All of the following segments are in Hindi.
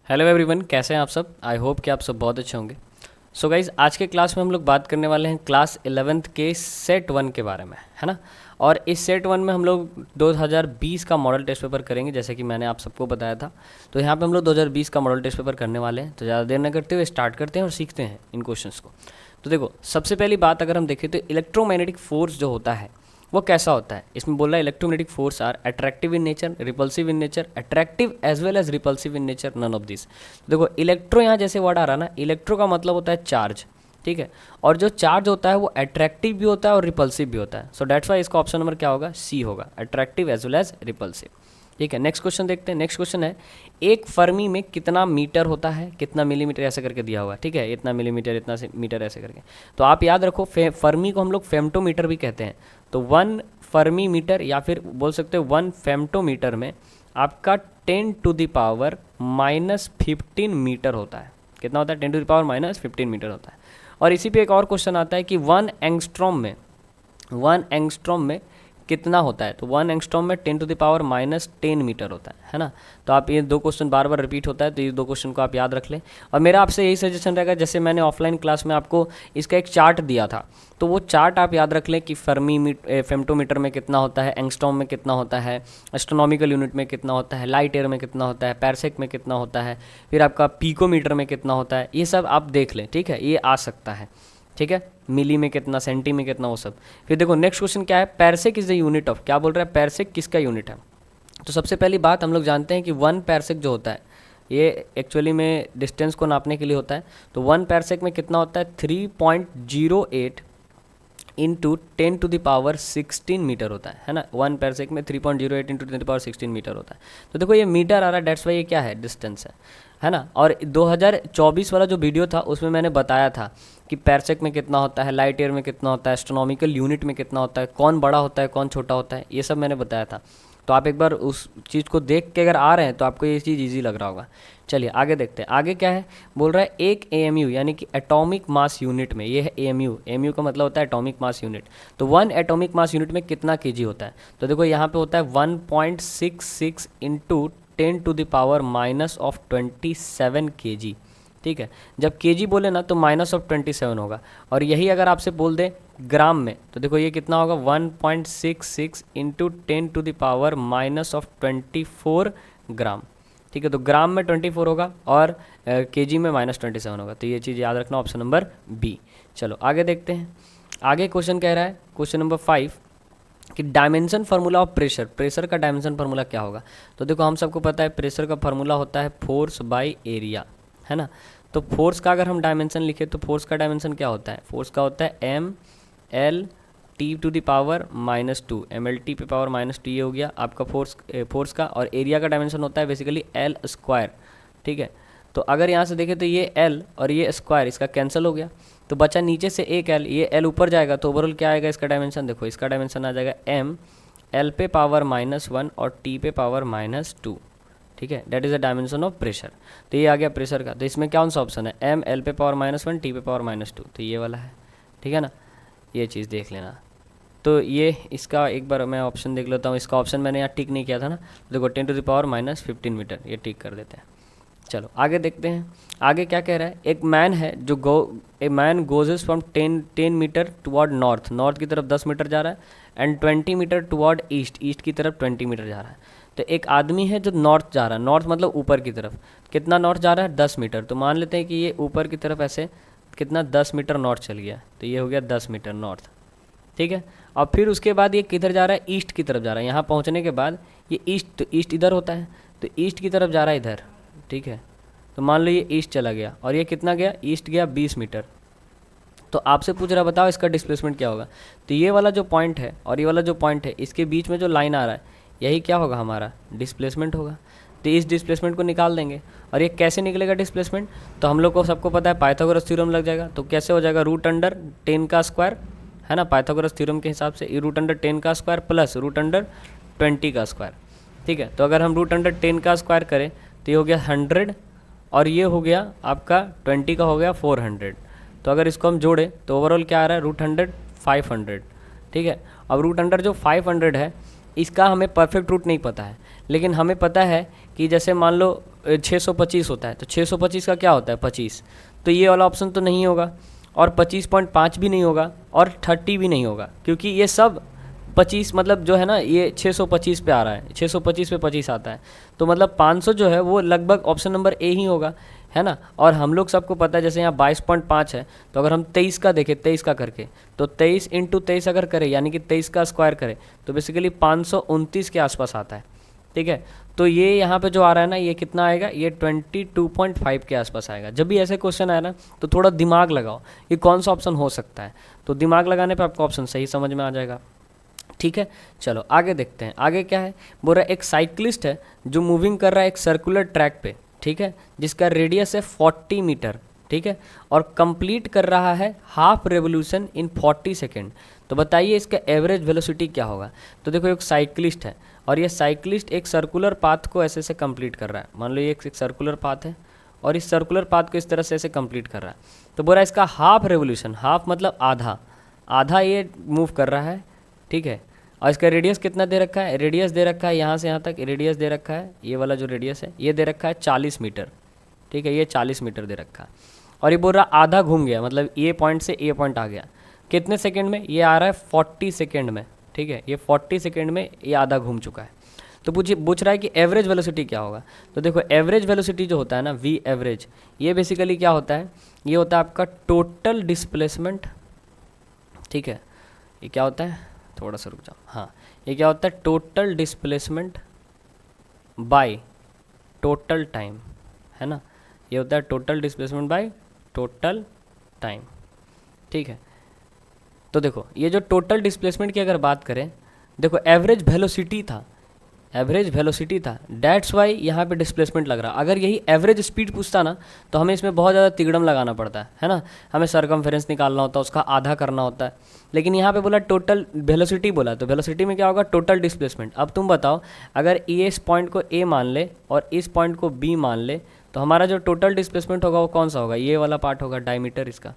हेलो एवरीवन, कैसे हैं आप सब। आई होप कि आप सब बहुत अच्छे होंगे। सो गाइज, आज के क्लास में हम लोग बात करने वाले हैं क्लास 11th के सेट 1 के बारे में, है ना। और इस सेट 1 में हम लोग 2020 का मॉडल टेस्ट पेपर करेंगे, जैसे कि मैंने आप सबको बताया था। तो यहाँ पे हम लोग 2020 का मॉडल टेस्ट पेपर करने वाले हैं। तो ज़्यादा देर न करते हुए स्टार्ट करते हैं और सीखते हैं इन क्वेश्चंस को। तो देखो, सबसे पहली बात अगर हम देखें तो इलेक्ट्रोमैग्नेटिक फोर्स जो होता है वो कैसा होता है। इसमें बोल रहा है electromagnetic force are attractive in nature, repulsive in nature, attractive as well as repulsive in nature, none of this. देखो, इलेक्ट्रो यहाँ जैसे वर्ड आ रहा ना, इलेक्ट्रो का मतलब होता है चार्ज, ठीक है। और जो चार्ज होता है वो अट्रैक्टिव भी होता है और रिपल्सिव भी होता है। सो डेट्स वाई इसका ऑप्शन नंबर क्या होगा, सी होगा, attractive as well as repulsive. ठीक है, नेक्स्ट क्वेश्चन देखते हैं। नेक्स्ट क्वेश्चन है, एक फर्मी में कितना मीटर होता है, कितना मिलीमीटर, ऐसे करके दिया हुआ है, ठीक है। इतना मिलीमीटर, इतना मीटर, ऐसे करके। तो आप याद रखो, फर्मी को हम लोग फेम्टोमीटर भी कहते हैं। तो 1 फर्मी मीटर या फिर बोल सकते हो 1 फेम्टोमीटर में आपका 10 टू द पावर -15 मीटर होता है। कितना होता है, 10 टू द पावर -15 मीटर होता है। और इसी पे एक और क्वेश्चन आता है कि 1 एंगस्ट्रॉम में कितना होता है। तो 1 एंगस्ट्रॉम में 10 टू द पावर -10 मीटर होता है ना। तो आप ये दो क्वेश्चन बार बार रिपीट होता है, तो ये दो क्वेश्चन को आप याद रख लें। और मेरा आपसे यही सजेशन रहेगा, जैसे मैंने ऑफलाइन क्लास में आपको इसका एक चार्ट दिया था, तो वो चार्ट आप याद रख लें कि फेम्टोमीटर में कितना होता है, एंगस्ट्रॉम में कितना होता है, एस्ट्रोनॉमिकल यूनिट में कितना होता है, लाइट ईयर में कितना होता है, पैरसेक में कितना होता है, फिर आपका पीकोमीटर में कितना होता है। ये सब आप देख लें, ठीक है, ये आ सकता है, ठीक है। मिली में कितना, सेंटी में कितना, वो सब। फिर देखो नेक्स्ट क्वेश्चन क्या है, पैरसेक इज द यूनिट ऑफ, क्या बोल रहा है, पैरसेक किसका यूनिट है। तो सबसे पहली बात हम लोग जानते हैं कि 1 पैरसेक जो होता है ये एक्चुअली में डिस्टेंस को नापने के लिए होता है। तो 1 पैरसेक में कितना होता है, 3.08 into 10 to the power 16 metre होता है ना। 1 पैरसेक में 3.08 into 10 to the power 16 metre होता है। तो देखो ये मीटर आ रहा है, डेट्स वाई ये क्या है, डिस्टेंस है ना। और 2024 वाला जो वीडियो था उसमें मैंने बताया था कि पैरसेक में कितना होता है, लाइट ईयर में कितना होता है, एस्ट्रोनॉमिकल यूनिट में कितना होता है, कौन बड़ा होता है, कौन छोटा होता है, ये सब मैंने बताया था। तो आप एक बार उस चीज़ को देख के अगर आ रहे हैं तो आपको ये चीज़ ईजी लग रहा होगा। चलिए आगे देखते हैं। आगे क्या है, बोल रहा है एक एएमयू यानी कि एटॉमिक मास यूनिट में, ये है एएमयू, एएमयू का मतलब होता है एटॉमिक मास यूनिट। तो 1 एटॉमिक मास यूनिट में कितना केजी होता है। तो देखो यहाँ पे होता है 1.66 into 10 to the power -27 kg, ठीक है। जब केजी बोले ना तो -27 होगा। और यही अगर आपसे बोल दे ग्राम में, तो देखो ये कितना होगा, 1.66 इंटू 10 टू द पावर -24 ग्राम, ठीक है। तो ग्राम में 24 होगा और केजी में -27 होगा। तो ये चीज़ याद रखना, ऑप्शन नंबर बी। चलो आगे देखते हैं। आगे क्वेश्चन कह रहा है, क्वेश्चन नंबर 5 कि dimension formula of pressure, pressure का डायमेंशन फार्मूला क्या होगा। तो देखो हम सबको पता है प्रेशर का फार्मूला होता है फोर्स बाय एरिया, है ना। तो फोर्स का अगर हम डायमेंशन लिखे तो फोर्स का डायमेंशन क्या होता है, फोर्स का होता है mL/T to the power -2, mL/T पे पावर -2, ये हो गया आपका फोर्स का। और एरिया का डायमेंशन होता है बेसिकली L², ठीक है। तो अगर यहाँ से देखें तो ये L और ये स्क्वायर इसका कैंसिल हो गया, तो बचा नीचे से एक L, ये L ऊपर जाएगा तो ओवरऑल क्या आएगा इसका डायमेंशन, देखो इसका डायमेंशन आ जाएगा m L पे पावर -1 और T पे पावर -2, ठीक है। That is the dimension of pressure. तो ये आ गया प्रेशर का। तो इसमें कौन सा ऑप्शन है, m L पे पावर -1 T पे पावर -2, तो ये वाला है, ठीक है ना। ये चीज़ देख लेना। तो ये इसका एक बार मैं ऑप्शन देख लेता हूँ। इसका ऑप्शन मैंने यहाँ टिक नहीं किया था ना, देखो 10 टू द पावर -15 मीटर, ये टिक कर देते हैं। चलो आगे देखते हैं। आगे क्या कह रहा है, एक मैन है जो a man goes from 10 metre toward north, north की तरफ 10 मीटर जा रहा है, and 20 metre toward east, east की तरफ 20 मीटर जा रहा है। तो एक आदमी है जो नॉर्थ जा रहा है, नॉर्थ मतलब ऊपर की तरफ, कितना नॉर्थ जा रहा है, 10 मीटर। तो मान लेते हैं कि ये ऊपर की तरफ ऐसे कितना 10 मीटर नॉर्थ चल गया, तो ये हो गया 10 मीटर नॉर्थ, ठीक है। और फिर उसके बाद ये किधर जा रहा है, ईस्ट की तरफ जा रहा है। यहाँ पहुँचने के बाद ये ईस्ट, तो ईस्ट इधर होता है, तो ईस्ट की तरफ जा रहा है इधर, ठीक है। तो मान लो ये ईस्ट चला गया और ये कितना गया, ईस्ट गया 20 मीटर। तो आपसे पूछ रहा बताओ इसका डिस्प्लेसमेंट क्या होगा। तो ये वाला जो पॉइंट है और ये वाला जो पॉइंट है, इसके बीच में जो लाइन आ रहा है यही क्या होगा, हमारा डिस्प्लेसमेंट होगा। तो इस डिस्प्लेसमेंट को निकाल देंगे। और ये कैसे निकलेगा डिस्प्लेसमेंट, तो हम लोग को सबको पता है पाइथागोरस थ्योरम लग जाएगा। तो कैसे हो जाएगा, √10 का स्क्वायर, है ना, पाइथागोरस थ्योरम के हिसाब से √10 का स्क्वायर प्लस √20 का स्क्वायर, ठीक है। तो अगर हम √10 का स्क्वायर करें तो ये हो गया 100 और ये हो गया आपका 20 का हो गया 400। तो अगर इसको हम जोड़ें तो ओवरऑल क्या आ रहा है, √100 500, ठीक है। अब √100 जो 500 है इसका हमें परफेक्ट रूट नहीं पता है, लेकिन हमें पता है कि जैसे मान लो 625 होता है, तो 625 का क्या होता है 25, तो ये वाला ऑप्शन तो नहीं होगा, और 25.5 भी नहीं होगा, और 30 भी नहीं होगा, क्योंकि ये सब 25 मतलब जो है ना ये 625 पे आ रहा है, 625 पे 25 आता है, तो मतलब 500 जो है वो लगभग ऑप्शन नंबर ए ही होगा, है ना। और हम लोग सबको पता है जैसे यहाँ 22.5 है, तो अगर हम 23 का देखें, 23 का करके, तो 23 इंटू 23 अगर करें, यानी कि 23 का स्क्वायर करें, तो बेसिकली 529 के आसपास आता है, ठीक है। तो ये यहाँ पे जो आ रहा है ना, ये कितना आएगा, ये 22.5 के आसपास आएगा। जब भी ऐसे क्वेश्चन आए ना, तो थोड़ा दिमाग लगाओ कि कौन सा ऑप्शन हो सकता है, तो दिमाग लगाने पे आपको ऑप्शन सही समझ में आ जाएगा, ठीक है। चलो आगे देखते हैं, आगे क्या है, बोल रहा है एक साइक्लिस्ट है जो मूविंग कर रहा है एक सर्कुलर ट्रैक पे, ठीक है, जिसका रेडियस है 40 मीटर, ठीक है, और कंप्लीट कर रहा है हाफ रेवोल्यूशन इन 40 सेकेंड। तो बताइए इसका एवरेज वेलोसिटी क्या होगा। तो देखो एक साइक्लिस्ट है, और ये साइक्लिस्ट एक सर्कुलर पाथ को ऐसे से कंप्लीट कर रहा है, मान लो ये एक सर्कुलर पाथ है, और इस सर्कुलर पाथ को इस तरह से ऐसे कंप्लीट कर रहा है। तो बोल रहा है इसका हाफ रेवोल्यूशन, हाफ मतलब आधा, आधा ये मूव कर रहा है, ठीक है, और इसका रेडियस कितना दे रखा है, रेडियस दे रखा है यहाँ से यहाँ तक रेडियस दे रखा है, ये वाला जो रेडियस है ये दे रखा है 40 मीटर, ठीक है, ये 40 मीटर दे रखा है, और ये बोल रहा आधा घूम गया, मतलब ए पॉइंट से ए पॉइंट आ गया, कितने सेकेंड में, ये आ रहा है 40 सेकेंड में, ठीक है, ये 40 सेकेंड में ये आधा घूम चुका है। तो पूछ रहा है कि एवरेज वेलोसिटी क्या होगा। तो देखो एवरेज वेलोसिटी जो होता है ना, वी एवरेज, ये बेसिकली क्या होता है, ये होता है आपका टोटल डिस्प्लेसमेंट, ठीक है, ये क्या होता है, थोड़ा सा रुक जाओ, हाँ, ये क्या होता है, total displacement by total time, है ना, ये होता है total displacement by total time, ठीक है। तो देखो ये जो टोटल डिस्प्लेसमेंट की अगर बात करें, देखो एवरेज वेलोसिटी था, एवरेज वेलोसिटी था, डैट्स वाई यहाँ पे डिस्प्लेसमेंट लग रहा। अगर यही एवरेज स्पीड पूछता ना, तो हमें इसमें बहुत ज़्यादा तिगड़म लगाना पड़ता है ना, हमें सरकमफेरेंस निकालना होता है, उसका आधा करना होता है, लेकिन यहाँ पे बोला टोटल वेलोसिटी बोला, तो वेलोसिटी में क्या होगा, टोटल डिस्प्लेसमेंट। अब तुम बताओ, अगर ये इस पॉइंट को ए मान ले और इस पॉइंट को बी मान ले, तो हमारा जो टोटल डिस्प्लेसमेंट होगा वो कौन सा होगा, ये वाला पार्ट होगा, डायमीटर इसका,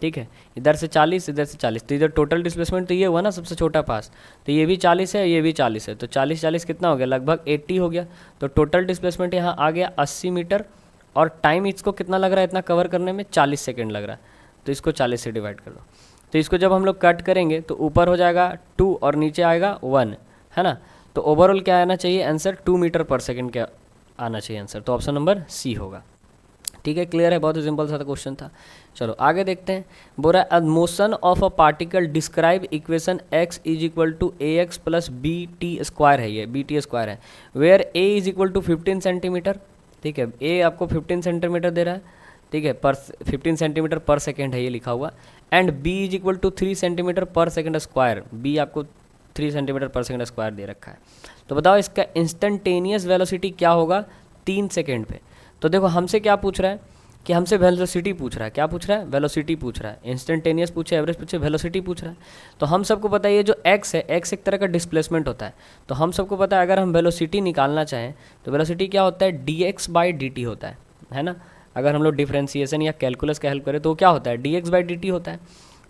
ठीक है, इधर से 40 इधर से 40, तो इधर टोटल डिस्प्लेसमेंट तो ये हुआ ना सबसे छोटा पास, तो ये भी 40 है, ये भी 40 है, तो 40 कितना हो गया, लगभग 80 हो गया। तो टोटल डिस्प्लेसमेंट यहाँ आ गया 80 मीटर, और टाइम इसको कितना लग रहा है इतना कवर करने में, 40 सेकेंड लग रहा है, तो इसको 40 से डिवाइड कर दो। तो इसको जब हम लोग कट करेंगे तो ऊपर हो जाएगा 2 और नीचे आएगा 1, है ना। तो ओवरऑल क्या आना चाहिए आंसर, 2 मीटर पर सेकेंड क्या आना चाहिए आंसर, तो ऑप्शन नंबर सी होगा, ठीक है, क्लियर है, बहुत ही सिंपल सा क्वेश्चन था। चलो आगे देखते हैं, बोल रहा है motion of a particle describe equation x is equal to A X plus B T square है, ये बी टी स्क्वायर है, where a is equal to 15 centimetre, ठीक है, a आपको 15 सेंटीमीटर दे रहा है, ठीक है, पर 15 सेंटीमीटर पर सेकेंड है ये लिखा हुआ, and b is equal to 3 centimetre per second square, b आपको 3 सेंटीमीटर पर सेकेंड स्क्वायर दे रखा है। तो बताओ इसका इंस्टेंटेनियस वेलोसिटी क्या होगा 3 सेकेंड पे। तो देखो हमसे क्या पूछ रहा है कि हमसे वेलोसिटी पूछ रहा है, क्या पूछ रहा है, वेलोसिटी पूछ रहा है, इंस्टेंटेनियस पूछे, एवरेज पूछे, वेलोसिटी पूछ रहा है। तो हम सबको पता है ये जो x है, x एक तरह का डिस्प्लेसमेंट होता है, तो हम सबको पता है अगर हम वेलोसिटी निकालना चाहें तो वेलोसिटी क्या होता है, dx बाई dt होता है ना। अगर हम लोग डिफ्रेंसिएशन या कैलकुलस का हेल्प करें तो क्या होता है, dx बाई dt होता है।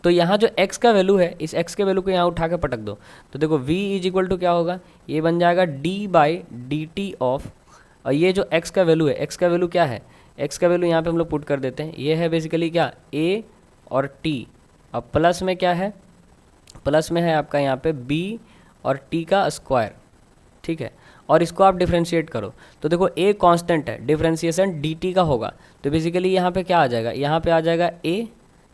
तो यहाँ जो x का वैल्यू है, इस x के वैल्यू को यहाँ उठा के पटक दो, तो देखो v इज इक्वल टू क्या होगा, ये बन जाएगा d by D T of, और ये जो x का वैल्यू है, x का वैल्यू क्या है, x का वैल्यू यहाँ पे हम लोग पुट कर देते हैं, ये है बेसिकली क्या a और t, और प्लस में क्या है, प्लस में है आपका यहाँ पे b और t का स्क्वायर, ठीक है, और इसको आप डिफ्रेंशिएट करो तो देखो a कांस्टेंट है, डिफ्रेंशिएशन dt का होगा, तो बेसिकली यहाँ पे क्या आ जाएगा, यहाँ पे आ जाएगा a,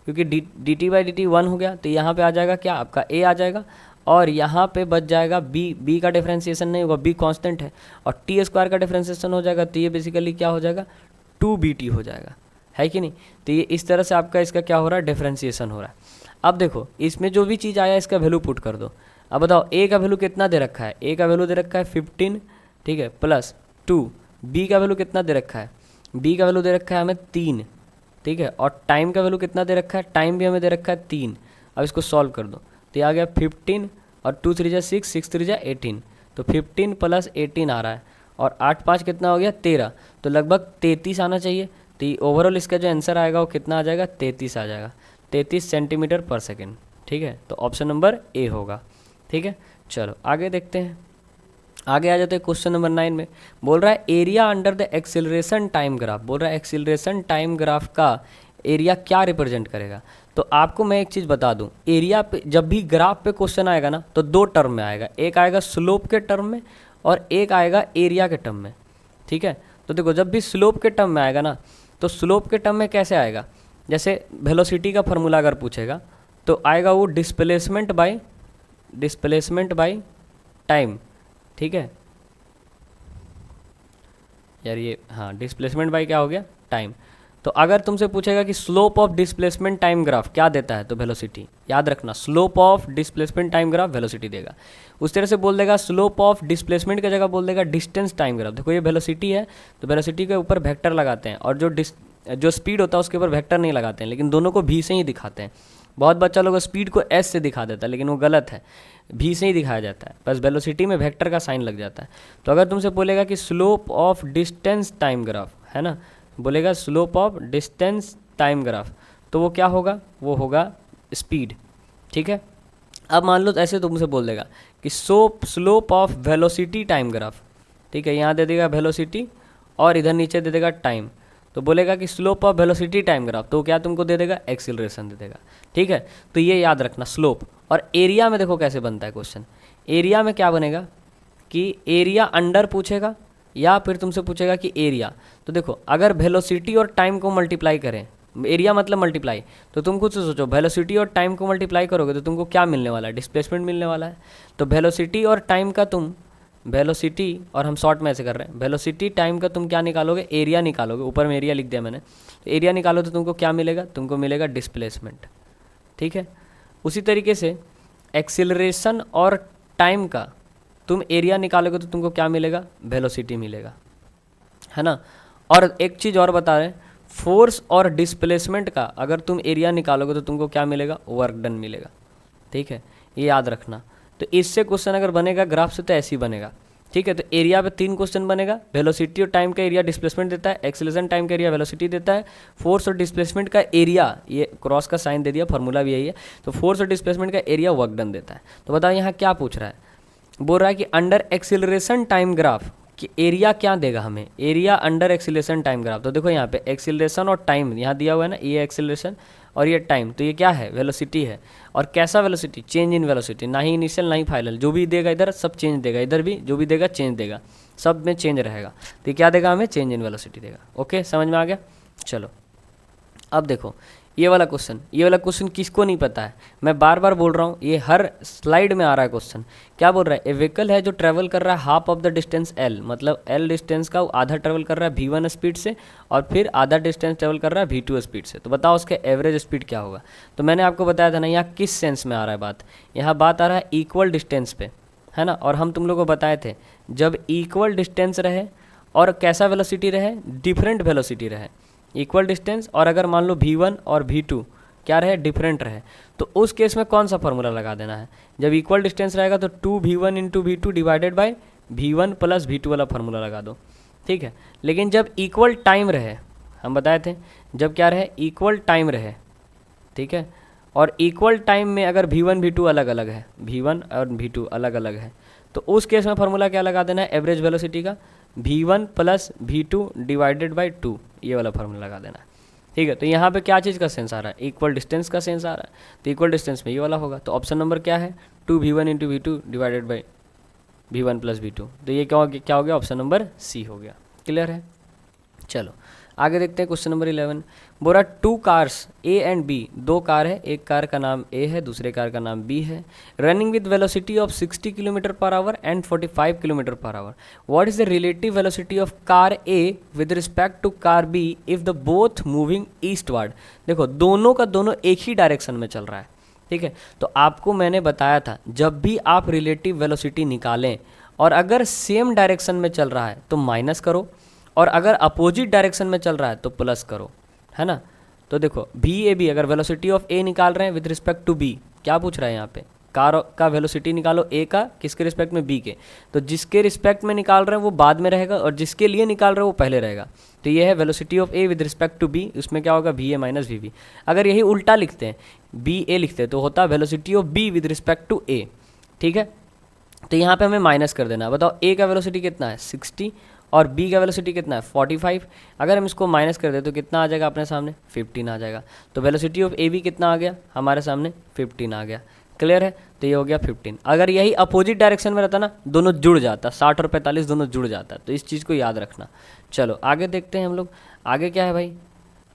क्योंकि dt बाई dt 1 हो गया, तो यहाँ पे आ जाएगा क्या आपका a आ जाएगा, और यहाँ पे बच जाएगा b का डिफ्रेंशिएशन नहीं होगा, b कांस्टेंट है, और t स्क्वायर का डिफ्रेंशिएशन हो जाएगा, तो ये बेसिकली क्या हो जाएगा 2bt हो जाएगा, है कि नहीं। तो ये इस तरह से आपका इसका क्या हो रहा है, डिफ्रेंशिएशन हो रहा है। अब देखो इसमें जो भी चीज़ आया इसका वैल्यू पुट कर दो। अब बताओ a का वैल्यू कितना दे रखा है, a का वैल्यू दे रखा है 15, ठीक है, प्लस 2, b का वैल्यू कितना दे रखा है, b का वैल्यू दे रखा है हमें 3, ठीक है, और टाइम का वैल्यू कितना दे रखा है, टाइम भी हमें दे रखा है 3। अब इसको सॉल्व कर दो, तो ये आ गया 15 और 2 3 जा 6, 6 3 जा 18, तो 15 प्लस 18 आ रहा है, और 8 5 कितना हो गया 13, तो लगभग 33 आना चाहिए। तो ओवरऑल इसका जो आंसर आएगा वो कितना आ जाएगा, 33 आ जाएगा, 33 सेंटीमीटर पर सेकेंड, ठीक है, तो ऑप्शन नंबर ए होगा, ठीक है। चलो आगे देखते हैं, आगे आ जाते हैं क्वेश्चन नंबर 9 में। बोल रहा है area under the acceleration time graph. बोल रहा है एक्सिलरेशन टाइम ग्राफ का एरिया क्या रिप्रेजेंट करेगा। तो आपको मैं एक चीज़ बता दूं, एरिया पे जब भी ग्राफ पे क्वेश्चन आएगा ना तो दो टर्म में आएगा, एक आएगा स्लोप के टर्म में और एक आएगा एरिया के टर्म में। ठीक है, तो देखो जब भी स्लोप के टर्म में आएगा ना तो स्लोप के टर्म में कैसे आएगा, जैसे वेलोसिटी का फॉर्मूला अगर पूछेगा तो आएगा वो डिस्प्लेसमेंट बाय टाइम। ठीक है यार, ये हाँ डिस्प्लेसमेंट बाय क्या हो गया, टाइम। तो अगर तुमसे पूछेगा कि slope of displacement time graph क्या देता है तो वेलोसिटी, याद रखना slope of displacement time graph velocity देगा। उस तरह से बोल देगा स्लोप ऑफ डिस्प्लेसमेंट की जगह बोल देगा डिस्टेंस टाइम ग्राफ। देखो ये वेलोसिटी है तो वेलोसिटी के ऊपर वेक्टर लगाते हैं, और जो स्पीड होता है उसके ऊपर वेक्टर नहीं लगाते हैं, लेकिन दोनों को भी से ही दिखाते हैं। बहुत बच्चा लोग स्पीड को एस से दिखा देता है, लेकिन वो गलत है, भी से ही दिखाया जाता है, बस वेलोसिटी में वेक्टर का साइन लग जाता है। तो अगर तुमसे बोलेगा कि slope of distance time graph है ना, बोलेगा slope of distance time graph, तो वो क्या होगा, वो होगा स्पीड। ठीक है, अब मान लो ऐसे तुमसे बोल देगा कि slope of velocity time graph. ठीक है, यहाँ दे देगा वेलोसिटी और इधर नीचे दे देगा टाइम, तो बोलेगा कि slope of velocity time graph, तो क्या तुमको दे देगा, एक्सीलरेशन दे देगा। ठीक है, तो ये याद रखना स्लोप। और एरिया में देखो कैसे बनता है क्वेश्चन, एरिया में क्या बनेगा कि एरिया अंडर पूछेगा या फिर तुमसे पूछेगा कि एरिया। तो देखो अगर वेलोसिटी और टाइम को मल्टीप्लाई करें, एरिया मतलब मल्टीप्लाई, तो तुम खुद से सोचो वेलोसिटी और टाइम को मल्टीप्लाई करोगे तो तुमको क्या मिलने वाला है, डिस्प्लेसमेंट मिलने वाला है। तो वेलोसिटी और टाइम का तुम वेलोसिटी, और हम शॉर्ट में ऐसे कर रहे हैं, वेलोसिटी टाइम का तुम क्या निकालोगे, एरिया निकालोगे। ऊपर में एरिया लिख दिया मैंने, तो एरिया निकालो तो तुमको क्या मिलेगा, तुमको मिलेगा डिस्प्लेसमेंट। ठीक है, उसी तरीके से एक्सीलरेशन और टाइम का तुम एरिया निकालोगे तो तुमको क्या मिलेगा, वेलोसिटी मिलेगा, है ना। और एक चीज़ और बता रहे हैं, फोर्स और डिस्प्लेसमेंट का अगर तुम एरिया निकालोगे तो तुमको क्या मिलेगा, वर्क डन मिलेगा। ठीक है, ये याद रखना। तो इससे क्वेश्चन अगर बनेगा ग्राफ से तो ऐसे ही बनेगा। ठीक है, तो एरिया पे 3 क्वेश्चन बनेगा, वेलोसिटी और टाइम का एरिया डिस्प्लेसमेंट देता है, एक्सीलरेशन टाइम का एरिया वेलोसिटी देता है, फोर्स और डिस्प्लेसमेंट का एरिया, ये क्रॉस का साइन दे दिया, फार्मूला भी यही है, तो फोर्स और डिस्प्लेसमेंट का एरिया वर्क डन देता है। तो बताओ यहाँ क्या पूछ रहा है, बोल रहा है कि अंडर एक्सीलरेशन टाइम ग्राफ कि एरिया क्या देगा हमें, area under acceleration time graph. तो देखो यहाँ पे एक्सीलरेशन और टाइम यहाँ दिया हुआ है ना, ये एक्सीलरेशन और ये टाइम, तो ये क्या है, वेलोसिटी है। और कैसा वेलोसिटी, चेंज इन वेलोसिटी, ना ही इनिशियल ना ही फाइनल, जो भी देगा इधर सब चेंज देगा, इधर भी जो भी देगा चेंज देगा, सब में चेंज रहेगा। तो ये क्या देगा हमें, चेंज इन वेलोसिटी देगा। ओके, समझ में आ गया। चलो अब देखो ये वाला क्वेश्चन किसको नहीं पता है, मैं बार बार बोल रहा हूँ, ये हर स्लाइड में आ रहा है क्वेश्चन। क्या बोल रहा है, ए व्हीकल है जो ट्रेवल कर रहा है half of the distance L, मतलब एल डिस्टेंस का आधा ट्रेवल कर रहा है v1 स्पीड से और फिर आधा डिस्टेंस ट्रेवल कर रहा है v2 स्पीड से। तो बताओ उसके एवरेज स्पीड क्या होगा। तो मैंने आपको बताया था ना, यहाँ किस सेंस में आ रहा है बात, यहाँ बात आ रहा है इक्वल डिस्टेंस पे, है ना। और हम तुम लोग को बताए थे जब इक्वल डिस्टेंस रहे और कैसा वेलोसिटी रहे, डिफरेंट वेलोसिटी रहे, इक्वल डिस्टेंस और अगर मान लो v1 और v2 क्या रहे, डिफरेंट रहे, तो उस केस में कौन सा फॉर्मूला लगा देना है। जब इक्वल डिस्टेंस रहेगा तो 2v1 into v2 divided by v1 plus v2 वाला फॉर्मूला लगा दो। ठीक है, लेकिन जब इक्वल टाइम रहे, हम बताए थे जब क्या रहे, इक्वल टाइम रहे, ठीक है, और इक्वल टाइम में अगर v1 v2 अलग अलग है, v1 और v2 अलग अलग है, तो उस केस में फॉर्मूला क्या लगा देना है, एवरेज वेलोसिटी का v1 plus v2 divided by 2, ये वाला फार्मूला लगा देना है। ठीक है, तो यहाँ पे क्या चीज़ का सेंस आ रहा है, इक्वल डिस्टेंस का सेंस आ रहा है, तो इक्वल डिस्टेंस में ये वाला होगा। तो ऑप्शन नंबर क्या है, 2v1 into v2 divided by v1 plus v2, तो ये क्या हो गया, ऑप्शन नंबर सी हो गया। क्लियर है। चलो आगे देखते हैं क्वेश्चन नंबर 11। बोला 2 cars A and B, 2 car है, एक कार का नाम ए है, दूसरे कार का नाम बी है, running with velocity of 60 kilometre per hour and 45 kilometre per hour. What is the relative velocity of car A with respect to car B if the both moving eastward. देखो दोनों का दोनों एक ही डायरेक्शन में चल रहा है। ठीक है, तो आपको मैंने बताया था जब भी आप रिलेटिव वेलोसिटी निकालें और अगर सेम डायरेक्शन में चल रहा है तो माइनस करो, और अगर अपोजिट डायरेक्शन में चल रहा है तो प्लस करो, है ना। तो देखो बी ए बी, अगर वेलोसिटी ऑफ ए निकाल रहे हैं विद रिस्पेक्ट टू बी, क्या पूछ रहा है यहाँ पे, कार का वेलोसिटी निकालो ए का किसके रिस्पेक्ट में, बी के। तो जिसके रिस्पेक्ट में निकाल रहे हैं वो बाद में रहेगा और जिसके लिए निकाल रहे हैं वो पहले रहेगा। तो ये है velocity of A with respect to B, उसमें क्या होगा, V A minus V B. अगर यही उल्टा लिखते हैं, बी ए लिखते हैं, तो होता है velocity of B with respect to A. ठीक है, तो यहाँ पे हमें माइनस कर देना है। बताओ ए का वेलोसिटी कितना है 60 और बी का वेलोसिटी कितना है 45। अगर हम इसको माइनस कर दें तो कितना आ जाएगा अपने सामने 15 आ जाएगा। तो वेलोसिटी ऑफ ए बी कितना आ गया हमारे सामने 15 आ गया। क्लियर है, तो ये हो गया 15। अगर यही अपोजिट डायरेक्शन में रहता ना, दोनों जुड़ जाता, 60 और 45 दोनों जुड़ जाता। तो इस चीज़ को याद रखना। चलो आगे देखते हैं हम लोग। आगे क्या है भाई,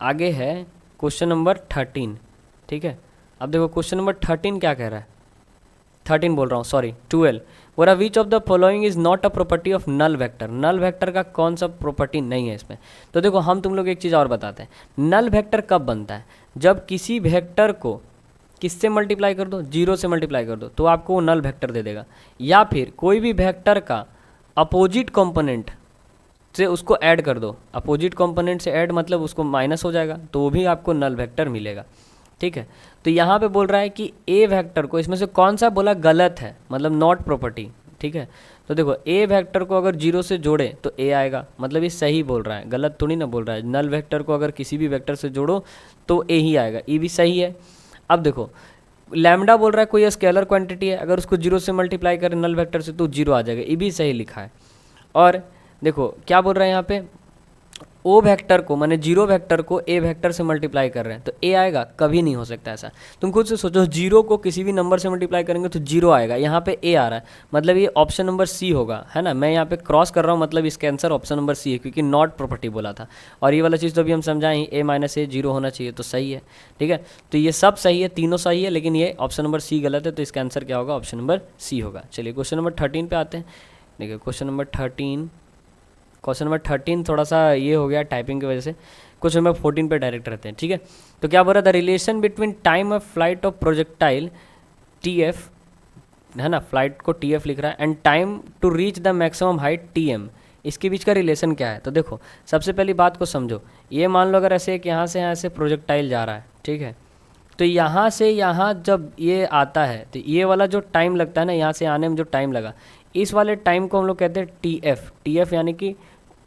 आगे है क्वेश्चन नंबर 13। ठीक है, अब देखो क्वेश्चन नंबर 13 क्या कह रहा है, 13 बोल रहा हूँ सॉरी 12। बोला which of the following is not a property of null vector. Null vector का कौन सा प्रॉपर्टी नहीं है इसमें। तो देखो हम तुम लोग एक चीज़ और बताते हैं, नल वेक्टर कब बनता है, जब किसी वेक्टर को किससे मल्टीप्लाई कर दो, 0 से मल्टीप्लाई कर दो तो आपको वो नल वेक्टर दे देगा। या फिर कोई भी वेक्टर का अपोजिट कंपोनेंट से उसको ऐड कर दो, अपोजिट कंपोनेंट से ऐड मतलब उसको माइनस हो जाएगा तो वो भी आपको नल वेक्टर मिलेगा। ठीक है, तो यहाँ पे बोल रहा है कि ए वेक्टर को इसमें से कौन सा बोला गलत है, मतलब नॉट प्रॉपर्टी। ठीक है, तो देखो ए वेक्टर को अगर 0 से जोड़े तो ए आएगा, मतलब ये सही बोल रहा है, गलत थोड़ी ना बोल रहा है। नल वेक्टर को अगर किसी भी वेक्टर से जोड़ो तो ए ही आएगा, ये भी सही है। अब देखो लैम्डा बोल रहा है कोई स्केलर क्वांटिटी है, अगर उसको 0 से मल्टीप्लाई करें नल वेक्टर से तो 0 आ जाएगा, ये भी सही लिखा है। और देखो क्या बोल रहा है यहाँ पे, ओ वेक्टर को माने 0 वेक्टर को ए वेक्टर से मल्टीप्लाई कर रहे हैं तो ए आएगा, कभी नहीं हो सकता ऐसा। तुम खुद से सोचो 0 को किसी भी नंबर से मल्टीप्लाई करेंगे तो 0 आएगा, यहाँ पे ए आ रहा है, मतलब ये ऑप्शन नंबर सी होगा, है ना। मैं यहाँ पे क्रॉस कर रहा हूँ, मतलब इसका आंसर ऑप्शन नंबर सी है, क्योंकि नॉट प्रॉपर्टी बोला था। और ये वाला चीज़ तो अभी हम समझाएं, ए माइनस ए 0 होना चाहिए, तो सही है। ठीक है, तो ये सब सही है, तीनों सही है, लेकिन ये ऑप्शन नंबर सी गलत है, तो इसका आंसर क्या होगा, ऑप्शन नंबर सी होगा। चलिए क्वेश्चन नंबर 13 पे आते हैं। देखिए क्वेश्चन नंबर 13 थोड़ा सा ये हो गया टाइपिंग की वजह से। क्वेश्चन नंबर 14 पे डायरेक्ट रहते हैं। ठीक है, तो क्या बोल रहा था, relation between time of flight of projectile TF, है ना, फ्लाइट को TF लिख रहा है, and time to reach the maximum height TM, इसके बीच का रिलेशन क्या है। तो देखो सबसे पहली बात को समझो, ये मान लो अगर ऐसे कि यहाँ से प्रोजेक्टाइल जा रहा है, ठीक है, तो यहाँ से यहाँ जब ये आता है तो ये वाला जो टाइम लगता है ना, यहाँ से आने में जो टाइम लगा, इस वाले टाइम को हम लोग कहते हैं TF यानी कि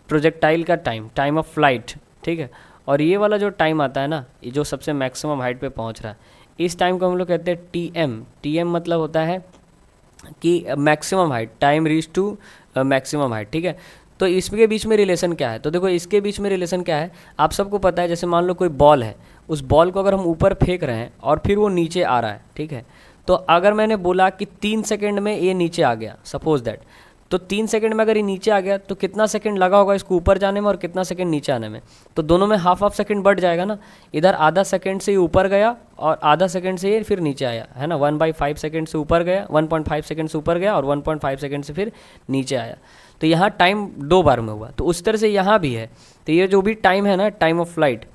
प्रोजेक्टाइल का टाइम ऑफ फ्लाइट। ठीक है, और ये वाला जो टाइम आता है ना, ये जो सबसे मैक्सिमम हाइट पे पहुंच रहा है, इस टाइम को हम लोग कहते हैं TM मतलब होता है कि maximum height, time reach to maximum height. ठीक है, तो इसके बीच में रिलेशन क्या है, तो देखो इसके बीच में रिलेशन क्या है, आप सबको पता है। जैसे मान लो कोई बॉल है, उस बॉल को अगर हम ऊपर फेंक रहे हैं और फिर वो नीचे आ रहा है, ठीक है, तो अगर मैंने बोला कि 3 सेकेंड में ये नीचे आ गया, सपोज दैट, तो 3 सेकंड में अगर ये नीचे आ गया तो कितना सेकंड लगा होगा इसको ऊपर जाने में और कितना सेकंड नीचे आने में, तो दोनों में हाफ सेकंड बढ़ जाएगा ना। इधर आधा सेकंड से ये ऊपर गया और आधा सेकंड से ये फिर नीचे आया, है ना। 1/5 सेकंड से ऊपर गया, 1.5 सेकंड से ऊपर गया और 1.5 सेकंड से फिर नीचे आया। तो यहाँ टाइम 2 बार में हुआ, तो उस तरह से यहाँ भी है। तो ये जो भी टाइम है ना, टाइम ऑफ फ्लाइट,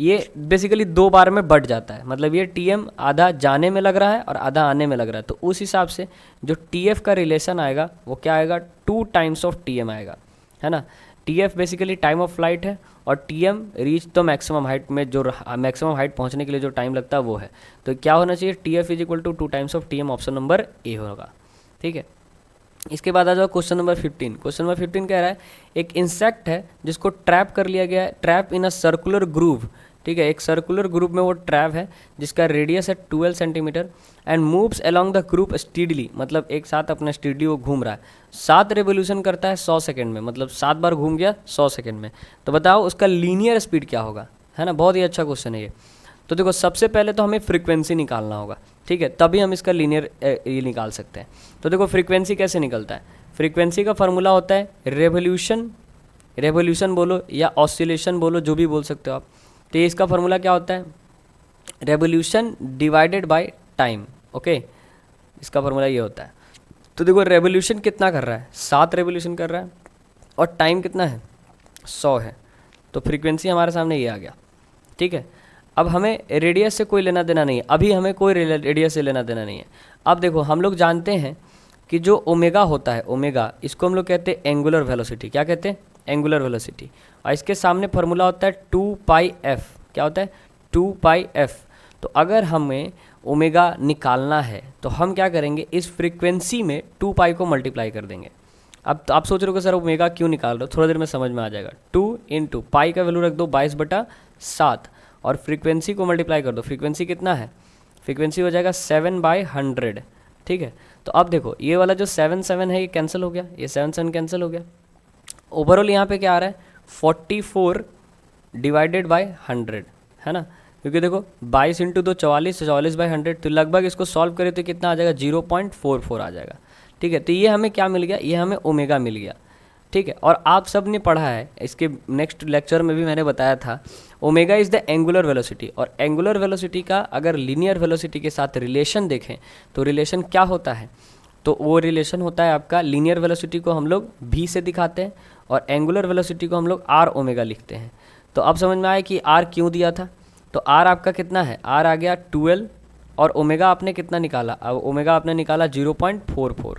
ये बेसिकली 2 बार में बढ़ जाता है, मतलब ये TM आधा जाने में लग रहा है और आधा आने में लग रहा है। तो उस हिसाब से जो TF का रिलेशन आएगा वो क्या आएगा, 2 टाइम्स ऑफ TM आएगा, है ना। TF basically time of flight है और TM रीच तो मैक्सिमम हाइट में, जो मैक्सिमम हाइट पहुंचने के लिए जो टाइम लगता है वो है। तो क्या होना चाहिए, TF is equal to 2 times of TM, option number A होगा। ठीक है, इसके बाद आ जाओ क्वेश्चन नंबर 15। क्वेश्चन नंबर 15 कह रहा है, एक इंसेक्ट है जिसको ट्रैप कर लिया गया है, trap in a circular groove. ठीक है, एक सर्कुलर ग्रुप में वो ट्रैप है जिसका रेडियस है 12 centimetre and moves along the group steadily, मतलब एक साथ अपना स्टीडली वो घूम रहा है, 7 रेवोल्यूशन करता है 100 सेकंड में, मतलब 7 बार घूम गया 100 सेकंड में। तो बताओ उसका लीनियर स्पीड क्या होगा, है ना। बहुत ही अच्छा क्वेश्चन है ये। तो देखो सबसे पहले तो हमें फ्रीक्वेंसी निकालना होगा, ठीक है, तभी हम इसका लीनियर ये निकाल सकते हैं। तो देखो फ्रीक्वेंसी कैसे निकलता है, फ्रीक्वेंसी का फॉर्मूला होता है रेवोल्यूशन बोलो या ऑसिलेशन बोलो, जो भी बोल सकते हो आप। तो इसका फॉर्मूला क्या होता है, revolution divided by time. Okay, इसका फॉर्मूला ये होता है। तो देखो रेवोल्यूशन कितना कर रहा है, 7 रेवोल्यूशन कर रहा है और टाइम कितना है, 100 है। तो फ्रीक्वेंसी हमारे सामने ये आ गया। ठीक है, अब हमें रेडियस से कोई लेना देना नहीं है, अभी हमें कोई रेडियस से लेना देना नहीं है। अब देखो हम लोग जानते हैं कि जो ओमेगा होता है, ओमेगा, इसको हम लोग कहते हैं एंगुलर वेलोसिटी। क्या कहते हैं, एंगुलर वेलोसिटी। और इसके सामने फार्मूला होता है 2πf। क्या होता है, 2πf। तो अगर हमें ओमेगा निकालना है तो हम क्या करेंगे, इस फ्रीक्वेंसी में 2π को मल्टीप्लाई कर देंगे। अब तो आप सोच रहे हो कि सर ओमेगा क्यों निकाल रहे हो, थोड़ा देर में समझ में आ जाएगा। 2 × पाई का वैल्यू रख दो 22/7 और फ्रीक्वेंसी को मल्टीप्लाई कर दो। फ्रीक्वेंसी कितना है, फ्रीक्वेंसी हो जाएगा 7/100। ठीक है, तो अब देखो ये वाला जो 7 है ये कैंसिल हो गया, ये 7 कैंसिल हो गया। ओवरऑल यहाँ पे क्या आ रहा है 44 डिवाइडेड बाय 100, है ना, क्योंकि देखो 22 इंटू 2 44, 44/100, तो लगभग इसको सॉल्व करें तो कितना आ जाएगा 0.44 आ जाएगा। ठीक है, तो ये हमें क्या मिल गया, ये हमें ओमेगा मिल गया। ठीक है, और आप सब ने पढ़ा है, इसके नेक्स्ट लेक्चर में भी मैंने बताया था, omega is the angular velocity, और एंगुलर वेलोसिटी का अगर लीनियर वेलोसिटी के साथ रिलेशन देखें तो रिलेशन क्या होता है, तो वो रिलेशन होता है आपका, लीनियर वेलोसिटी को हम लोग v से दिखाते हैं और एंगुलर वेलोसिटी को हम लोग r ओमेगा लिखते हैं। तो अब समझ में आया कि r क्यों दिया था, तो r आपका कितना है, r आ गया 12, और ओमेगा आपने कितना निकाला, अब ओमेगा आपने निकाला 0.44।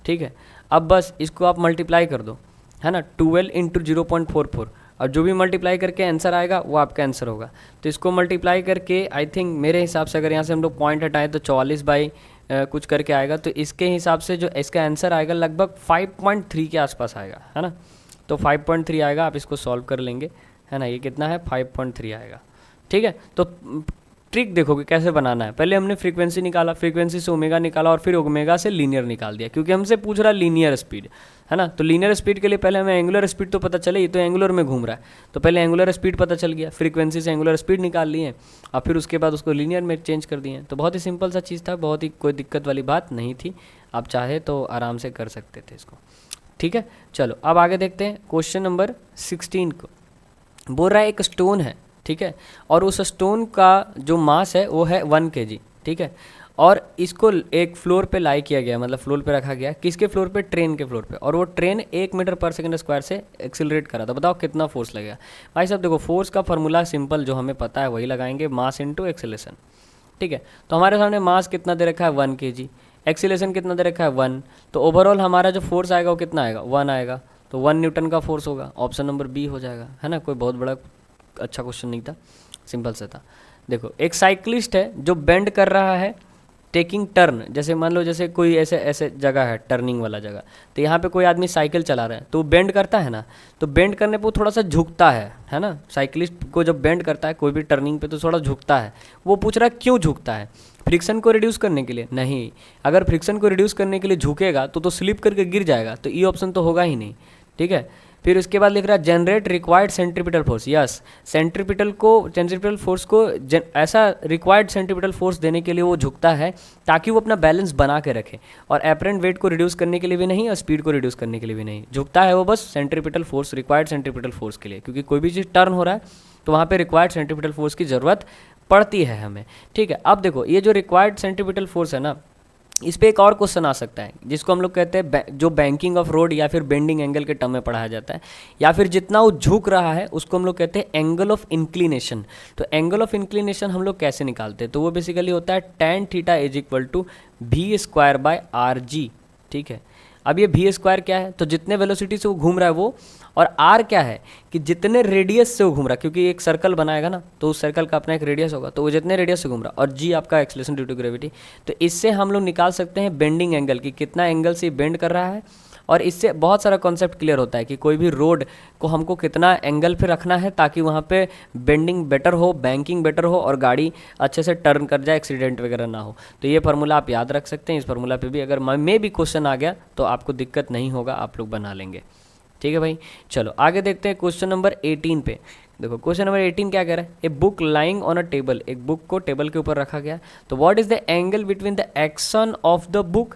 ठीक है, अब बस इसको आप मल्टीप्लाई कर दो, है ना, 12 इंटू 0.44, और जो भी मल्टीप्लाई करके आंसर आएगा वो आपका आंसर होगा। तो इसको मल्टीप्लाई करके आई थिंक मेरे हिसाब से अगर यहाँ से हम लोग पॉइंट हटाएं तो 44 बाई कुछ करके आएगा, तो इसके हिसाब से जो इसका आंसर आएगा लगभग 5.3 के आसपास आएगा, है ना। तो 5.3 आएगा, आप इसको सॉल्व कर लेंगे, है ना, ये कितना है 5.3 आएगा। ठीक है, तो ट्रिक देखोगे कैसे बनाना है, पहले हमने फ्रीक्वेंसी निकाला, फ्रीक्वेंसी से ओमेगा निकाला और फिर ओमेगा से लीनियर निकाल दिया, क्योंकि हमसे पूछ रहा लीनियर स्पीड, है ना। तो लीनियर स्पीड के लिए पहले हमें एंगुलर स्पीड तो पता चले, ये तो एंगुलर में घूम रहा है, तो पहले एंगुलर स्पीड पता चल गया, फ्रीक्वेंसी से एंगुलर स्पीड निकाल लिए और फिर उसके बाद उसको लीनियर में चेंज कर दिए। तो बहुत ही सिंपल सा चीज़ था, बहुत ही कोई दिक्कत वाली बात नहीं थी, आप चाहे तो आराम से कर सकते थे इसको। ठीक है, चलो अब आगे देखते हैं क्वेश्चन नंबर 16 को। बोल रहा है एक स्टोन है, ठीक है, और उस स्टोन का जो मास है वो है 1 kg। ठीक है, और इसको एक फ्लोर पे लाई किया गया, मतलब फ्लोर पे रखा गया, किसके फ्लोर पे, ट्रेन के फ्लोर पे, और वो ट्रेन 1 मीटर पर सेकंड स्क्वायर से एक्सिलरेट करा था। बताओ कितना फोर्स लगेगा। भाई साहब देखो, फोर्स का फॉर्मूला सिंपल जो हमें पता है वही लगाएंगे, मास इंटू एक्सेलेरेशन। ठीक है, तो हमारे सामने मास कितना दे रखा है 1 kg, एक्सीलरेशन कितना दे रखा है 1, तो ओवरऑल हमारा जो फोर्स आएगा वो कितना आएगा 1 आएगा, तो 1 न्यूटन का फोर्स होगा। ऑप्शन नंबर बी हो जाएगा, है ना, कोई बहुत बड़ा अच्छा क्वेश्चन नहीं था, सिंपल सा था। देखो एक साइकिलिस्ट है जो बेंड कर रहा है टेकिंग टर्न, जैसे मान लो जैसे कोई ऐसे ऐसे जगह है टर्निंग वाला जगह, तो यहाँ पे कोई आदमी साइकिल चला रहा है तो बेंड करता है ना, तो बेंड करने पे वो थोड़ा सा झुकता है ना, साइकिलिस्ट को जब बेंड करता है कोई भी टर्निंग पे तो थोड़ा झुकता है। वो पूछ रहा है क्यों झुकता है, फ्रिक्शन को रिड्यूस करने के लिए? नहीं, अगर फ्रिक्शन को रिड्यूस करने के लिए झुकेगा तो स्लिप करके गिर जाएगा, तो ये ऑप्शन तो होगा ही नहीं। ठीक है, फिर उसके बाद लिख रहा है generate required centripetal force. Yes, centripetal force को ऐसा रिक्वायर्ड सेंट्रीपिटल फोर्स देने के लिए वो झुकता है ताकि वो अपना बैलेंस बना के रखे, और एपरेंट वेट को रिड्यूस करने के लिए भी नहीं और स्पीड को रिड्यूस करने के लिए भी नहीं। झुकता है वो बस centripetal force, required centripetal force के लिए, क्योंकि कोई भी चीज़ टर्न हो रहा है तो वहाँ पर रिक्वायर्ड सेंट्रीपिटल फोर्स की ज़रूरत पड़ती है हमें। ठीक है, अब देखो ये जो रिक्वायर्ड सेंट्रीपिटल फोर्स है ना, इस पे एक और क्वेश्चन आ सकता है जिसको हम लोग कहते हैं जो बैंकिंग ऑफ रोड या फिर बेंडिंग एंगल के टर्म में पढ़ाया जाता है, या फिर जितना वो झुक रहा है उसको हम लोग कहते हैं एंगल ऑफ इंक्लिनेशन। तो एंगल ऑफ इंक्लिनेशन हम लोग कैसे निकालते हैं, तो वो बेसिकली होता है tan theta is equal to v²/rg। ठीक है, अब ये v² क्या है, तो जितने वेलोसिटी से वो घूम रहा है वो, और r क्या है कि जितने रेडियस से वो घूम रहा है, क्योंकि एक सर्कल बनाएगा ना तो उस सर्कल का अपना एक रेडियस होगा, तो वो जितने रेडियस से घूम रहा है, और g आपका एक्सेलरेशन ड्यू टू ग्रेविटी। तो इससे हम लोग निकाल सकते हैं बेंडिंग एंगल की, कितना एंगल से बेंड कर रहा है, और इससे बहुत सारा कॉन्सेप्ट क्लियर होता है कि कोई भी रोड को हमको कितना एंगल पे रखना है ताकि वहाँ पे बेंडिंग बेटर हो, बैंकिंग बेटर हो और गाड़ी अच्छे से टर्न कर जाए, एक्सीडेंट वगैरह ना हो। तो ये फार्मूला आप याद रख सकते हैं, इस फार्मूला पे भी अगर में भी क्वेश्चन आ गया तो आपको दिक्कत नहीं होगा, आप लोग बना लेंगे। ठीक है भाई, चलो आगे देखते हैं क्वेश्चन नंबर 18 पे। देखो क्वेश्चन नंबर 18 क्या कह रहा है, a book lying on a table, एक बुक को टेबल के ऊपर रखा गया, तो what is the angle between the action of the book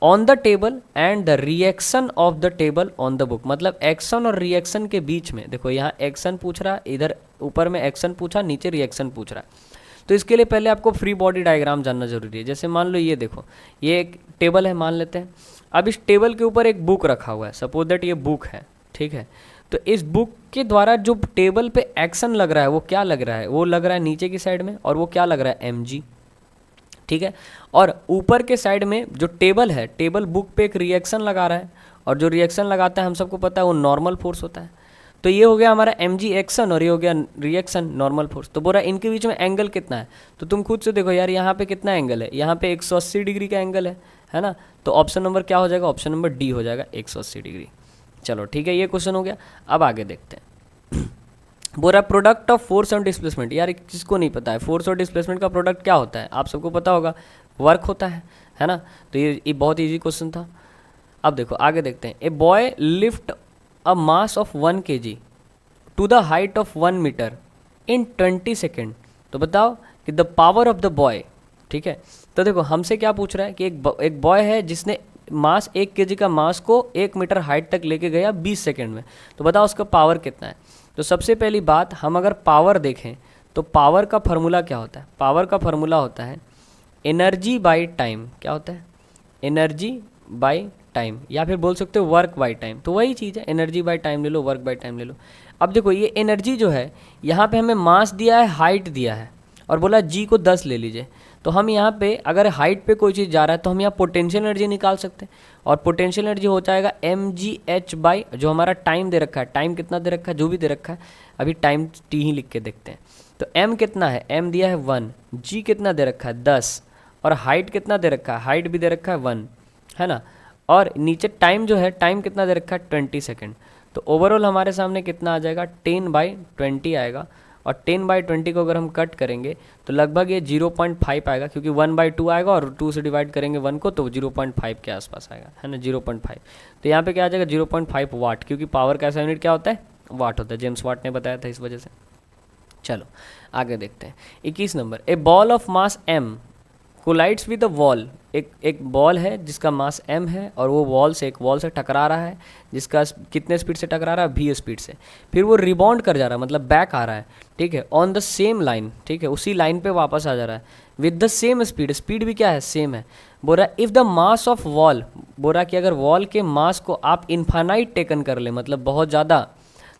on the table and the reaction of the table on the book. मतलब एक्शन और रिएक्शन के बीच में, देखो यहाँ एक्शन पूछ रहा है, इधर ऊपर में एक्शन पूछा, नीचे रिएक्शन पूछ रहा है, तो इसके लिए पहले आपको फ्री बॉडी डायग्राम जानना जरूरी है। जैसे मान लो ये देखो, ये एक टेबल है मान लेते हैं, अब इस टेबल के ऊपर एक बुक रखा हुआ है, सपोज दैट ये बुक है, ठीक है, तो इस बुक के द्वारा जो टेबल पे एक्शन लग रहा है वो क्या लग रहा है, वो लग रहा है नीचे की साइड में, और वो क्या लग रहा है mg। ठीक है, और ऊपर के साइड में जो टेबल है, टेबल बुक पे एक रिएक्शन लगा रहा है, और जो रिएक्शन लगाता है हम सबको पता है वो नॉर्मल फोर्स होता है। तो ये हो गया हमारा mg एक्शन और ये हो गया रिएक्शन नॉर्मल फोर्स। तो बोल रहा है इनके बीच में एंगल कितना है, तो तुम खुद से देखो यार, यहाँ पे कितना एंगल है, यहाँ पे 180 डिग्री का एंगल है ना, तो ऑप्शन नंबर क्या हो जाएगा, ऑप्शन नंबर डी हो जाएगा 180 डिग्री। चलो ठीक है, ये क्वेश्चन हो गया। अब आगे देखते हैं, बोल रहा है प्रोडक्ट ऑफ फोर्स और डिस्प्लेसमेंट। यार किसको नहीं पता है फोर्स और डिस्प्लेसमेंट का प्रोडक्ट क्या होता है, आप सबको पता होगा, वर्क होता है है ना। तो ये बहुत ईजी क्वेश्चन था। अब देखो आगे देखते हैं। A boy lift a mass of 1 kg to the height of 1 metre in 20 second. तो बताओ कि the power of the boy, ठीक है। तो देखो हमसे क्या पूछ रहा है कि एक बॉय है जिसने मास 1 kg का मास को 1 मीटर हाइट तक लेके गया 20 सेकेंड में। तो बताओ उसका पावर कितना है। तो सबसे पहली बात, हम अगर पावर देखें तो पावर का फॉर्मूला क्या होता है। पावर का फॉर्मूला होता है एनर्जी बाई टाइम। क्या होता है? एनर्जी बाई टाइम, या फिर बोल सकते हो वर्क बाई टाइम। तो वही चीज़ है, एनर्जी बाई टाइम ले लो, वर्क बाई टाइम ले लो। अब देखो ये एनर्जी जो है, यहाँ पे हमें मास दिया है, हाइट दिया है, और बोला जी को 10 ले लीजिए। तो हम यहाँ पे अगर हाइट पे कोई चीज़ जा रहा है तो हम यहाँ पोटेंशियल एनर्जी निकाल सकते हैं, और पोटेंशियल एनर्जी हो जाएगा mgh बाई जो हमारा टाइम दे रखा है। टाइम कितना दे रखा है? जो भी दे रखा है, अभी टाइम टी ही लिख के देखते हैं। तो m कितना है? m दिया है 1, g कितना दे रखा है 10, और हाइट कितना दे रखा है? हाइट भी दे रखा है 1, है ना। और नीचे टाइम जो है, टाइम कितना दे रखा है? 20 सेकेंड। तो ओवरऑल हमारे सामने कितना आ जाएगा? 10/20 आएगा। और 10/20 को अगर हम कट करेंगे तो लगभग ये 0.5 आएगा, क्योंकि 1/2 आएगा और 2 से डिवाइड करेंगे 1 को, तो 0.5 के आसपास आएगा, है ना, 0.5। तो यहाँ पे क्या आ जाएगा? 0.5 वाट, क्योंकि पावर का ऐसा यूनिट क्या होता है? वाट होता है। जेम्स वाट ने बताया था इस वजह से। चलो आगे देखते हैं। 21 number, a ball of mass m collides with the wall. एक बॉल है जिसका मास m है, और वो एक वॉल से टकरा रहा है, जिसका कितने स्पीड से टकरा रहा है? v स्पीड से। फिर वो रिबाउंड कर जा रहा है, मतलब बैक आ रहा है, ठीक है, ऑन द सेम लाइन, ठीक है, उसी लाइन पे वापस आ जा रहा है with the same speed. Speed भी क्या है? सेम है। बोल रहा है if the mass of wall, बोल रहा है कि अगर वॉल के मास को आप इन्फानाइट टेकन कर ले, मतलब बहुत ज़्यादा,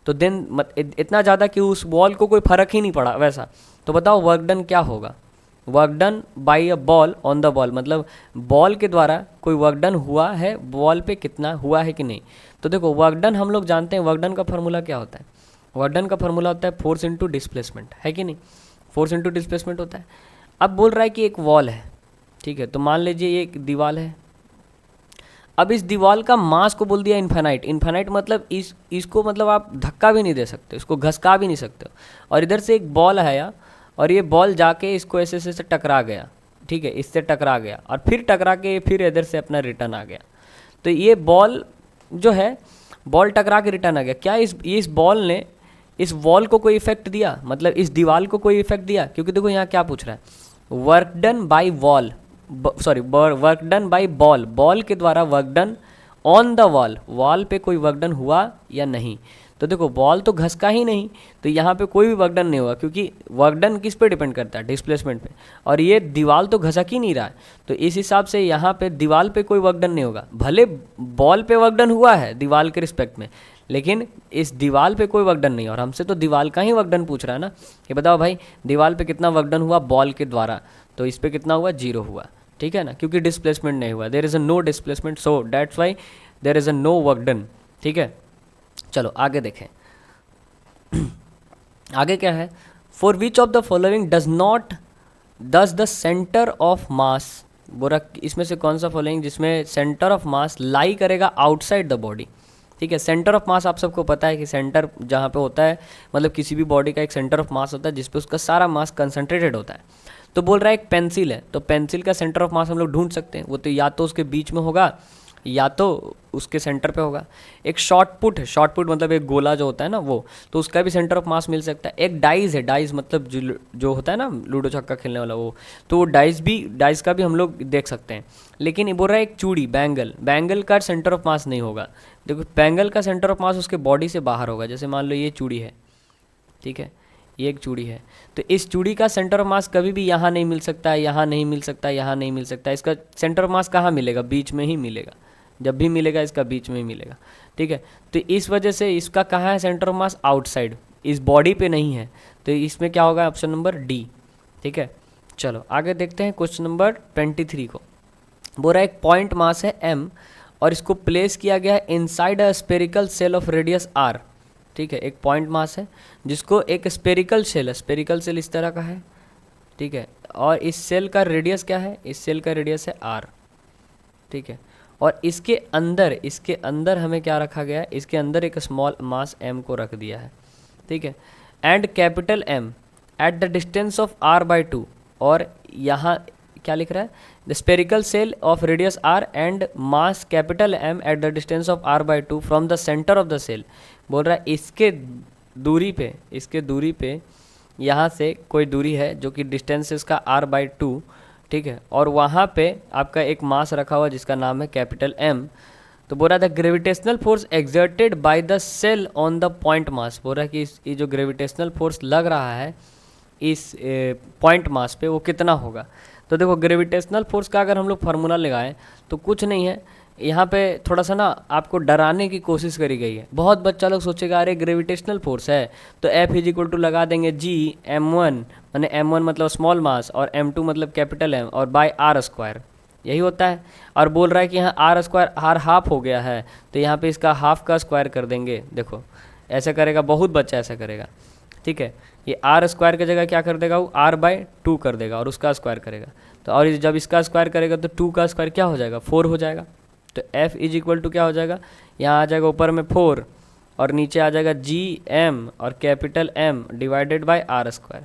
तो देन इतना ज़्यादा कि उस वॉल को कोई फर्क ही नहीं पड़ा वैसा, तो बताओ वर्क डन क्या होगा? Work done by a ball on the ball, मतलब बॉल के द्वारा कोई वर्क डन हुआ है बॉल पे, कितना हुआ है कि नहीं। तो देखो वर्क डन हम लोग जानते हैं, वर्क डन का फार्मूला क्या होता है? वर्क डन का फार्मूला होता है फोर्स इंटू डिस्प्लेसमेंट, है कि नहीं। फोर्स इंटू डिस्प्लेसमेंट होता है। अब बोल रहा है कि एक वॉल है, ठीक है, तो मान लीजिए ये एक दीवार है। अब इस दीवार का मास को बोल दिया इन्फानाइट। इन्फानाइट मतलब इसको मतलब आप धक्का भी नहीं दे सकते, इसको घसका भी नहीं सकते। और इधर से एक बॉल आया, और ये बॉल जाके इसको ऐसे ऐसे टकरा गया, ठीक है, इससे टकरा गया, और फिर टकरा के फिर इधर से अपना रिटर्न आ गया। तो ये बॉल जो है, बॉल टकरा के रिटर्न आ गया। क्या इस बॉल ने इस वॉल को कोई इफेक्ट दिया? मतलब इस दीवार को कोई इफेक्ट दिया? क्योंकि देखो यहाँ क्या पूछ रहा है, work done by wall, sorry work done by ball, ball के द्वारा work done on the wall, wall पे कोई वर्क डन हुआ या नहीं। तो देखो बॉल तो घसका ही नहीं, तो यहाँ पे कोई भी वर्क डन नहीं हुआ, क्योंकि वर्क डन किस पे डिपेंड करता है? डिस्प्लेसमेंट पे। और ये दीवार तो घसक ही नहीं रहा है, तो इस हिसाब से यहाँ पे दीवार पे कोई वर्क डन नहीं होगा। भले बॉल पे वर्क डन हुआ है दीवार के रिस्पेक्ट में, लेकिन इस दीवार पे कोई वर्क डन नहीं। और हमसे तो दीवार का ही वर्क डन पूछ रहा है ना, कि बताओ भाई दीवार पे कितना वर्क डन हुआ बॉल के द्वारा, तो इस पर कितना हुआ? 0 हुआ, ठीक है ना, क्योंकि डिस्प्लेसमेंट नहीं हुआ। There is a no displacement, so that's why there is a no work done, ठीक है। चलो आगे देखें। आगे क्या है? For which of the following does the centre of mass, बोरा इसमें से कौन सा फॉलोइंग जिसमें सेंटर ऑफ मास लाई करेगा आउटसाइड द बॉडी, ठीक है। सेंटर ऑफ मास आप सबको पता है कि सेंटर जहाँ पे होता है, मतलब किसी भी बॉडी का एक सेंटर ऑफ मास होता है जिसपे उसका सारा मास कंसंट्रेटेड होता है। तो बोल रहा है एक पेंसिल है, तो पेंसिल का सेंटर ऑफ मास हम लोग ढूंढ सकते हैं, वो तो या तो उसके बीच में होगा या तो उसके सेंटर पे होगा। एक शॉर्ट पुट है, शॉर्ट पुट मतलब एक गोला जो होता है ना वो, तो उसका भी सेंटर ऑफ मास मिल सकता है। एक डाइस है, डाइस मतलब जो होता है ना लूडो छक्का खेलने वाला वो, तो वो डाइस का भी हम लोग देख सकते हैं। लेकिन ये बोल रहा है एक चूड़ी, बैंगल का सेंटर ऑफ मास नहीं होगा। देखो बैंगल का सेंटर ऑफ मास उसके बॉडी से बाहर होगा। जैसे मान लो ये चूड़ी है, ठीक है, ये एक चूड़ी है, तो इस चूड़ी का सेंटर ऑफ मास कभी भी यहाँ नहीं मिल सकता है, यहाँ नहीं मिल सकता, यहाँ नहीं मिल सकता। इसका सेंटर ऑफ मास कहाँ मिलेगा? बीच में ही मिलेगा, जब भी मिलेगा इसका बीच में ही मिलेगा, ठीक है। तो इस वजह से इसका कहाँ है सेंटर ऑफ मास? आउटसाइड, इस बॉडी पे नहीं है। तो इसमें क्या होगा? ऑप्शन नंबर डी, ठीक है। चलो आगे देखते हैं क्वेश्चन नंबर 23 को। बोल रहा है एक पॉइंट मास है m और इसको प्लेस किया गया है inside a spherical shell of radius r, ठीक है। एक पॉइंट मास है जिसको एक स्पेरिकल सेल है, स्पेरिकल सेल इस तरह का है, ठीक है, और इस सेल का रेडियस क्या है? इस सेल का रेडियस है r, ठीक है। और इसके अंदर हमें क्या रखा गया है? इसके अंदर एक स्मॉल मास m को रख दिया है, ठीक है। And capital M at the distance of r/2, और यहाँ क्या लिख रहा है, the spherical shell of radius r and mass capital M at the distance of r/2 from the centre of the shell. बोल रहा है इसके दूरी पे यहाँ से कोई दूरी है जो कि डिस्टेंस इसका r/2, ठीक है, और वहाँ पे आपका एक मास रखा हुआ जिसका नाम है कैपिटल M। तो बोल रहा था gravitational force exerted by the shell on the point mass. बोल रहा है कि ये जो ग्रेविटेशनल फोर्स लग रहा है इस पॉइंट मास पे वो कितना होगा। तो देखो ग्रेविटेशनल फोर्स का अगर हम लोग फार्मूला लगाएं तो कुछ नहीं है, यहाँ पे थोड़ा सा ना आपको डराने की कोशिश करी गई है। बहुत बच्चा लोग सोचेगा अरे ग्रेविटेशनल फोर्स है तो F इज इक्वल टू लगा देंगे G m1, माने m1 मतलब स्मॉल मास और m2 मतलब कैपिटल M और बाय r², यही होता है। और बोल रहा है कि यहाँ r² r हाफ हो गया है तो यहाँ पे इसका हाफ का स्क्वायर कर देंगे। देखो ऐसा करेगा, बहुत बच्चा ऐसा करेगा, ठीक है, ये r² की जगह क्या कर देगा वो r/2 कर देगा और उसका स्क्वायर करेगा। तो और जब इसका स्क्वायर करेगा तो 2 का स्क्वायर क्या हो जाएगा 4 हो जाएगा। तो F इज इक्वल टू क्या हो जाएगा, यहाँ आ जाएगा ऊपर में 4 और नीचे आ जाएगा GM और capital M divided by r²।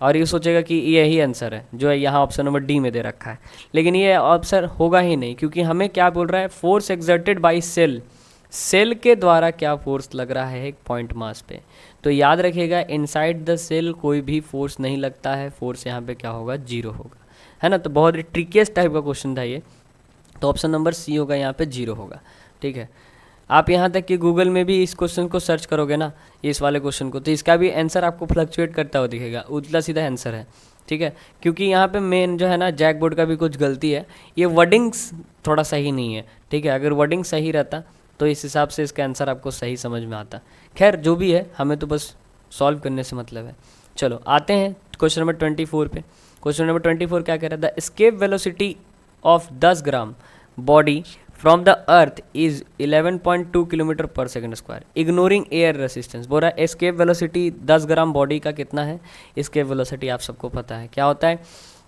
और ये सोचेगा कि यही आंसर है जो है यहाँ ऑप्शन नंबर डी में दे रखा है, लेकिन ये ऑप्शन होगा ही नहीं, क्योंकि हमें क्या बोल रहा है फोर्स एक्सर्टेड बाय सेल के द्वारा क्या फोर्स लग रहा है एक पॉइंट मास पे। तो याद रखिएगा इनसाइड द सेल कोई भी फोर्स नहीं लगता है, फोर्स यहाँ पे क्या होगा 0 होगा, है ना। तो बहुत ही ट्रिकिएस्ट टाइप का क्वेश्चन था ये, तो ऑप्शन नंबर सी होगा यहाँ पे 0 होगा, ठीक है। आप यहाँ तक कि गूगल में भी इस क्वेश्चन को सर्च करोगे ना, इस वाले क्वेश्चन को, तो इसका भी आंसर आपको फ्लक्चुएट करता हुआ दिखेगा, उल्टा सीधा आंसर है, ठीक है। क्योंकि यहाँ पे मेन जो है ना जैक बोर्ड का भी कुछ गलती है, ये वर्डिंग्स थोड़ा सही नहीं है, ठीक है। अगर वर्डिंग सही रहता तो इस हिसाब से इसका आंसर आपको सही समझ में आता। खैर जो भी है, हमें तो बस सॉल्व करने से मतलब है। चलो आते हैं क्वेश्चन नंबर 24 पे। क्वेश्चन नंबर 24 क्या कह रहा है, the escape velocity of 10 gram body from the earth is 11.2 kilometre per second square ignoring air resistance. बोल रहा है एस्केप वेलोसिटी 10 ग्राम बॉडी का कितना है। एस्केप वेलोसिटी आप सबको पता है क्या होता है,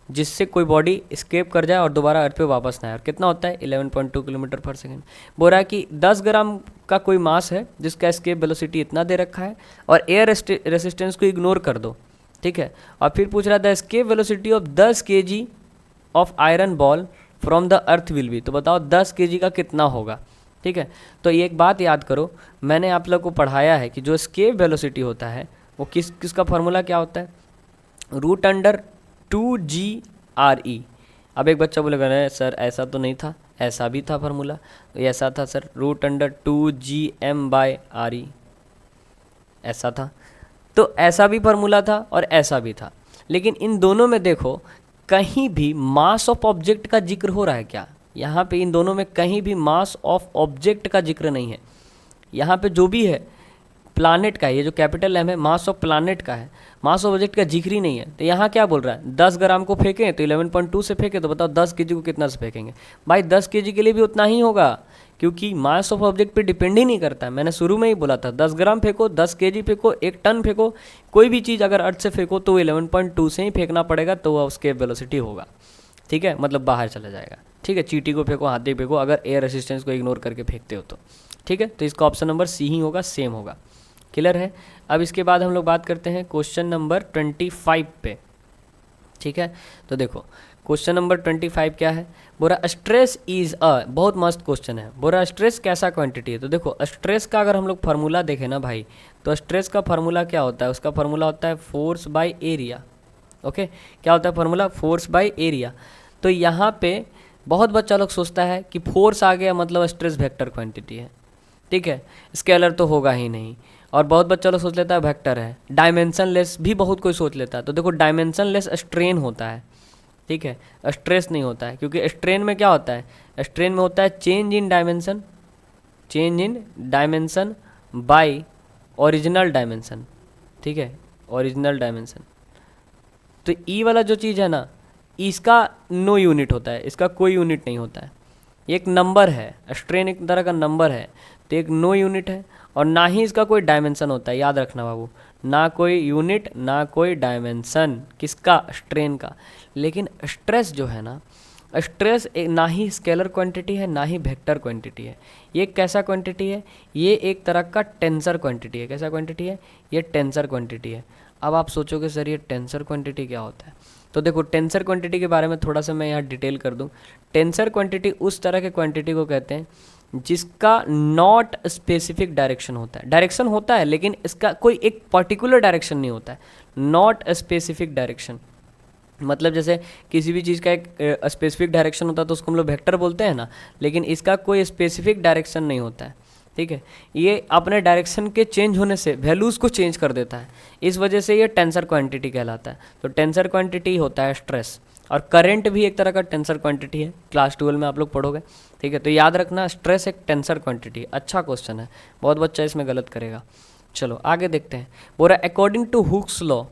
जिससे कोई बॉडी एस्केप कर जाए और दोबारा अर्थ पे वापस ना आए, और कितना होता है 11.2 किलोमीटर पर सेकेंड। बोल रहा है कि 10 ग्राम का कोई मास है जिसका एस्केप वेलोसिटी इतना दे रखा है और एयर रेसिस्टेंस को इग्नोर कर दो, ठीक है। और फिर पूछ रहा था escape velocity of 10 kg of iron ball from the earth will be. तो बताओ 10 kg का कितना होगा, ठीक है। तो ये एक बात याद करो, मैंने आप लोग को पढ़ाया है कि जो एस्केप वेलोसिटी होता है वो किसका फार्मूला क्या होता है, √2GRE। अब एक बच्चा बोलेगा नहीं सर ऐसा तो नहीं था, ऐसा भी था फार्मूला, तो ऐसा था सर √2GM/RE, ऐसा था। तो ऐसा भी फार्मूला था और ऐसा भी था, लेकिन इन दोनों में देखो कहीं भी मास ऑफ ऑब्जेक्ट का जिक्र हो रहा है क्या, यहाँ पे इन दोनों में कहीं भी मास ऑफ ऑब्जेक्ट का जिक्र नहीं है। यहाँ पे जो भी है प्लानेट का है, ये जो कैपिटल एम है मास ऑफ प्लानेट का है, मास ऑफ ऑब्जेक्ट का जिक्र ही नहीं है। तो यहाँ क्या बोल रहा है 10 ग्राम को फेंकें तो 11.2 से फेंके, तो बताओ 10 kg को कितना से फेंकेंगे। भाई 10 kg के लिए भी उतना ही होगा, क्योंकि मास ऑफ ऑब्जेक्ट पे डिपेंड ही नहीं करता है। मैंने शुरू में ही बोला था 10 ग्राम फेंको, 10 kg फेंको, 1 टन फेंको, कोई भी चीज़ अगर अर्थ से फेंको तो 11.2 से ही फेंकना पड़ेगा, तो वह उसके वेलोसिटी होगा, ठीक है, मतलब बाहर चला जाएगा, ठीक है। चींटी को फेंको, हाथी फेंको, अगर एयर रेसिस्टेंस को इग्नोर करके फेंकते हो तो, ठीक है। तो इसका ऑप्शन नंबर सी ही होगा, सेम होगा, क्लियर है। अब इसके बाद हम लोग बात करते हैं क्वेश्चन नंबर 25 पे, ठीक है। तो देखो क्वेश्चन नंबर 25 क्या है, बोरा स्ट्रेस इज अ, बहुत मस्त क्वेश्चन है। बोरा स्ट्रेस कैसा क्वांटिटी है। तो देखो स्ट्रेस का अगर हम लोग फार्मूला देखें ना भाई, तो स्ट्रेस का फार्मूला क्या होता है, उसका फार्मूला होता है फोर्स बाय एरिया। ओके, क्या होता है फार्मूला, फोर्स बाय एरिया। तो यहाँ पे बहुत बच्चा लोग सोचता है कि फोर्स आ गया मतलब स्ट्रेस वेक्टर क्वांटिटी है, ठीक है, स्केलर तो होगा ही नहीं। और बहुत बच्चा लोग सोच लेता है वेक्टर है। डायमेंशन लेस भी बहुत कोई सोच लेता है। तो देखो डायमेंशन लेस स्ट्रेन होता है, ठीक है, स्ट्रेस नहीं होता है, क्योंकि स्ट्रेन में क्या होता है, स्ट्रेन में होता है change in dimension by original dimension, ठीक है, ओरिजिनल डायमेंशन। तो ई वाला जो चीज़ है ना, इसका नो यूनिट होता है, इसका कोई यूनिट नहीं होता है, एक नंबर है, स्ट्रेन एक तरह का नंबर है, तो एक नो यूनिट है और ना ही इसका कोई डायमेंशन होता है। याद रखना बाबू, ना कोई यूनिट ना कोई डायमेंशन, किसका, स्ट्रेन का। लेकिन स्ट्रेस जो है ना, स्ट्रेस ना ही स्केलर क्वांटिटी है ना ही वेक्टर क्वांटिटी है। ये कैसा क्वांटिटी है, ये एक तरह का टेंसर क्वांटिटी है। कैसा क्वांटिटी है, ये टेंसर क्वांटिटी है। अब आप सोचोगे सर ये टेंसर क्वांटिटी क्या होता है। तो देखो टेंसर क्वांटिटी के बारे में थोड़ा सा मैं यहाँ डिटेल कर दूँ। टेंसर क्वांटिटी उस तरह के क्वांटिटी को कहते हैं जिसका नॉट स्पेसिफिक डायरेक्शन होता है। डायरेक्शन होता है लेकिन इसका कोई एक पर्टिकुलर डायरेक्शन नहीं होता है। नॉट स्पेसिफिक डायरेक्शन मतलब जैसे किसी भी चीज़ का एक स्पेसिफिक डायरेक्शन होता है तो उसको हम लोग वेक्टर बोलते हैं ना, लेकिन इसका कोई स्पेसिफिक डायरेक्शन नहीं होता है। ठीक है, ये अपने डायरेक्शन के चेंज होने से वैल्यूज़ को चेंज कर देता है, इस वजह से ये टेंसर क्वांटिटी कहलाता है। तो टेंसर क्वांटिटी होता है स्ट्रेस, और करंट भी एक तरह का टेंसर क्वांटिटी है, क्लास 12 में आप लोग पढ़ोगे। ठीक है, तो याद रखना स्ट्रेस एक टेंसर क्वांटिटी है। अच्छा क्वेश्चन है, बहुत बच्चा इसमें गलत करेगा। चलो आगे देखते हैं। बोला according to Hooke's law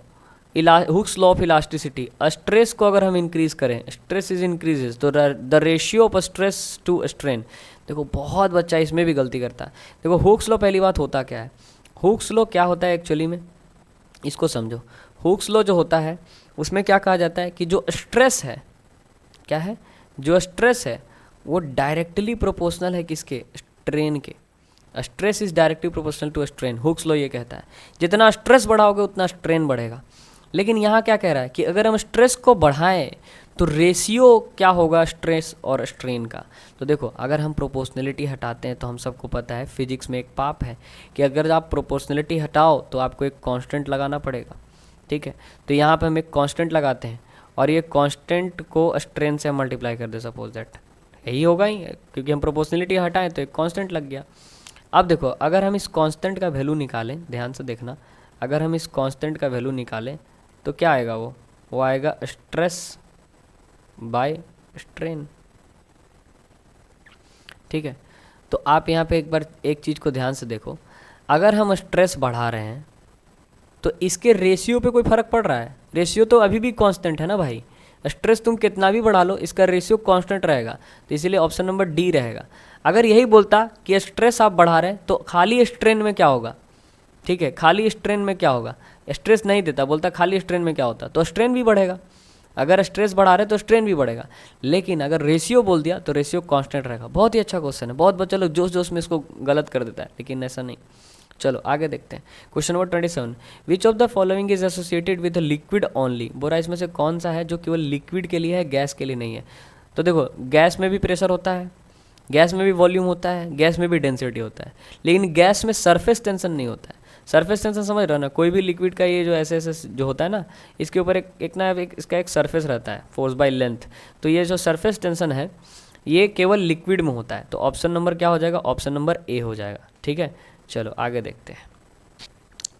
of elasticity, stress को अगर हम इंक्रीज करें, स्ट्रेस इज इंक्रीजेज, तो the ratio of stress to strain. देखो बहुत बच्चा इसमें भी गलती करता है। देखो हुक्स लॉ, पहली बात होता क्या है, हुक्स लॉ क्या होता है एक्चुअली में, इसको समझो। हुक्स लॉ जो होता है उसमें क्या कहा जाता है कि जो स्ट्रेस है, क्या है, जो स्ट्रेस है वो डायरेक्टली प्रोपोर्शनल है किसके, स्ट्रेन के। Stress is directly proportional to strain, Hooke's law ये कहता है जितना स्ट्रेस बढ़ाओगे उतना स्ट्रेन बढ़ेगा। लेकिन यहाँ क्या कह रहा है कि अगर हम स्ट्रेस को बढ़ाएं तो रेशियो क्या होगा स्ट्रेस और स्ट्रेन का। तो देखो अगर हम प्रोपोर्शनलिटी हटाते हैं तो हम सबको पता है फिजिक्स में एक पाप है कि अगर आप प्रोपोर्शनलिटी हटाओ तो आपको एक कांस्टेंट लगाना पड़ेगा। ठीक है, तो यहाँ पे हम एक कांस्टेंट लगाते हैं और ये कांस्टेंट को स्ट्रेन से मल्टीप्लाई कर दे, सपोज दैट, यही होगा ही, क्योंकि हम प्रोपोर्शनलिटी हटाएं तो एक कांस्टेंट लग गया। अब देखो अगर हम इस कांस्टेंट का वैल्यू निकालें, ध्यान से देखना, अगर हम इस कांस्टेंट का वैल्यू निकालें तो क्या आएगा, वो आएगा स्ट्रेस बाय स्ट्रेन। ठीक है, तो आप यहाँ पे एक बार एक चीज़ को ध्यान से देखो, अगर हम स्ट्रेस बढ़ा रहे हैं तो इसके रेशियो पे कोई फ़र्क पड़ रहा है, रेशियो तो अभी भी कांस्टेंट है ना भाई। स्ट्रेस तुम कितना भी बढ़ा लो इसका रेशियो कांस्टेंट रहेगा, तो इसीलिए ऑप्शन नंबर डी रहेगा। अगर यही बोलता कि स्ट्रेस आप बढ़ा रहे हैं तो खाली स्ट्रेन में क्या होगा, ठीक है, खाली स्ट्रेन में क्या होगा, स्ट्रेस नहीं देता, बोलता खाली स्ट्रेन में क्या होता, तो स्ट्रेन भी बढ़ेगा। अगर स्ट्रेस बढ़ा रहे तो स्ट्रेन भी बढ़ेगा, लेकिन अगर रेशियो बोल दिया तो रेशियो कांस्टेंट रहेगा। बहुत ही अच्छा क्वेश्चन है, बहुत बच्चा लोग जोश जोश में इसको गलत कर देता है, लेकिन ऐसा नहीं। चलो आगे देखते हैं। Question number 27, which of the following is associated with liquid only. बोरा इसमें से कौन सा है जो केवल लिक्विड के लिए है, गैस के लिए नहीं है। तो देखो गैस में भी प्रेशर होता है, गैस में भी वॉल्यूम होता है, गैस में भी डेंसिटी होता है, लेकिन गैस में सरफेस टेंशन नहीं होता है। सरफेस टेंशन समझ रहे हो ना, कोई भी लिक्विड का ये जो ऐसे ऐसे जो होता है ना, इसके ऊपर एक इसका एक सरफेस रहता है, फोर्स बाय लेंथ। तो ये जो सरफेस टेंशन है ये केवल लिक्विड में होता है। तो ऑप्शन नंबर क्या हो जाएगा, ऑप्शन नंबर ए हो जाएगा। ठीक है, चलो आगे देखते हैं।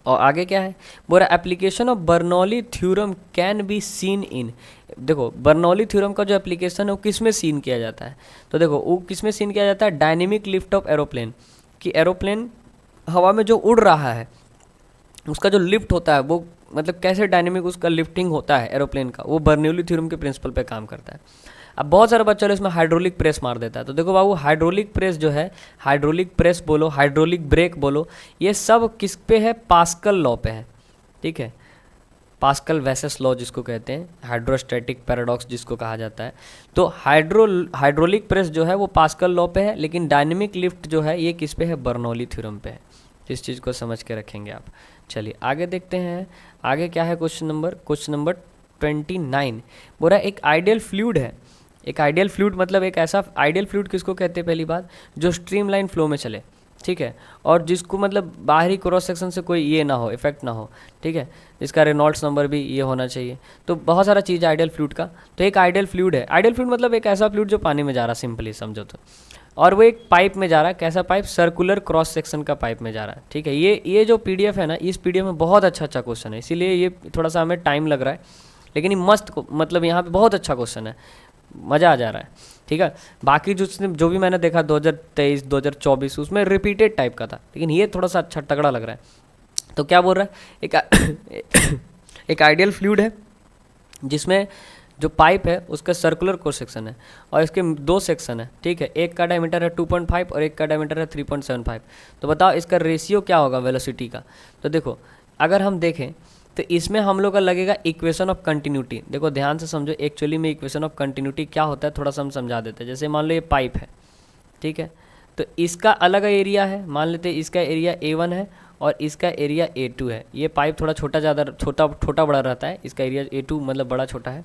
और आगे क्या है, बोला application of Bernoulli theorem can be seen in. देखो बर्नौली थ्योरम का जो एप्लीकेशन है वो किस में सीन किया जाता है, तो देखो वो किस में सीन किया जाता है, डायनेमिक लिफ्ट ऑफ एरोप्लेन। कि एरोप्लेन हवा में जो उड़ रहा है उसका जो लिफ्ट होता है वो मतलब कैसे डायनेमिक उसका लिफ्टिंग होता है एरोप्लेन का, वो बर्नौली थ्योरम के प्रिंसिपल पे काम करता है। अब बहुत सारे बच्चों इसमें हाइड्रोलिक प्रेस मार देता है, तो देखो बाबू हाइड्रोलिक प्रेस जो है, हाइड्रोलिक प्रेस बोलो, हाइड्रोलिक ब्रेक बोलो, ये सब किस पे है, पास्कल लॉ पे है। ठीक है, पास्कल वेसेस लॉ जिसको कहते हैं, हाइड्रोस्टैटिक पैराडॉक्स जिसको कहा जाता है। तो हाइड्रोलिक प्रेस जो है वो पास्कल लॉ पे है, लेकिन डायनेमिक लिफ्ट जो है ये किस पे है, बर्नौली थ्योरम पे है। इस चीज़ को समझ के रखेंगे आप। चलिए आगे देखते हैं, आगे क्या है क्वेश्चन नंबर 29। बोला एक आइडियल फ्लूइड है। एक आइडियल फ्लूइड मतलब एक ऐसा आइडियल फ्लूइड किसको कहते हैं, पहली बात जो स्ट्रीमलाइन फ्लो में चले, ठीक है, और जिसको मतलब बाहरी क्रॉस सेक्शन से कोई ये ना हो, इफेक्ट ना हो, ठीक है, इसका रेनॉल्ड्स नंबर भी ये होना चाहिए। तो बहुत सारा चीज़ है आइडियल फ्लूइड का। तो एक आइडियल फ्लूइड है, आइडियल फ्लूइड मतलब एक ऐसा फ्लूइड जो पानी में जा रहा है, सिंपली समझो तो, और वो एक पाइप में जा रहा है। कैसा पाइप, सर्कुलर क्रॉस सेक्शन का पाइप में जा रहा है। ठीक है, ये जो पीडीएफ है ना, इस पीडीएफ में बहुत अच्छा क्वेश्चन है, इसीलिए ये थोड़ा सा हमें टाइम लग रहा है, लेकिन ये मस्त मतलब यहाँ पे बहुत अच्छा क्वेश्चन है, मज़ा आ जा रहा है। ठीक है, बाकी जो भी मैंने देखा 2023 2024 उसमें रिपीटेड टाइप का था, लेकिन ये थोड़ा सा अच्छा तगड़ा लग रहा है। तो क्या बोल रहा है, एक आइडियल फ्लूइड है जिसमें जो पाइप है उसका सर्कुलर क्रॉस सेक्शन है और इसके दो सेक्शन है। ठीक है, एक का डायमीटर है 2.5 और एक का डायमीटर है 3.75। तो बताओ इसका रेशियो क्या होगा वेलोसिटी का। तो देखो अगर हम देखें तो इसमें हम लोग का लगेगा इक्वेशन ऑफ कंटिन्यूटी। देखो ध्यान से समझो, एक्चुअली में इक्वेशन ऑफ कंटिन्यूटी क्या होता है थोड़ा सा हम समझा देते हैं। जैसे मान लो ये पाइप है, ठीक है, तो इसका अलग एरिया है, मान लेते हैं इसका एरिया A1 है और इसका एरिया A2 है। ये पाइप थोड़ा छोटा बड़ा रहता है, इसका एरिया A2 मतलब बड़ा छोटा है।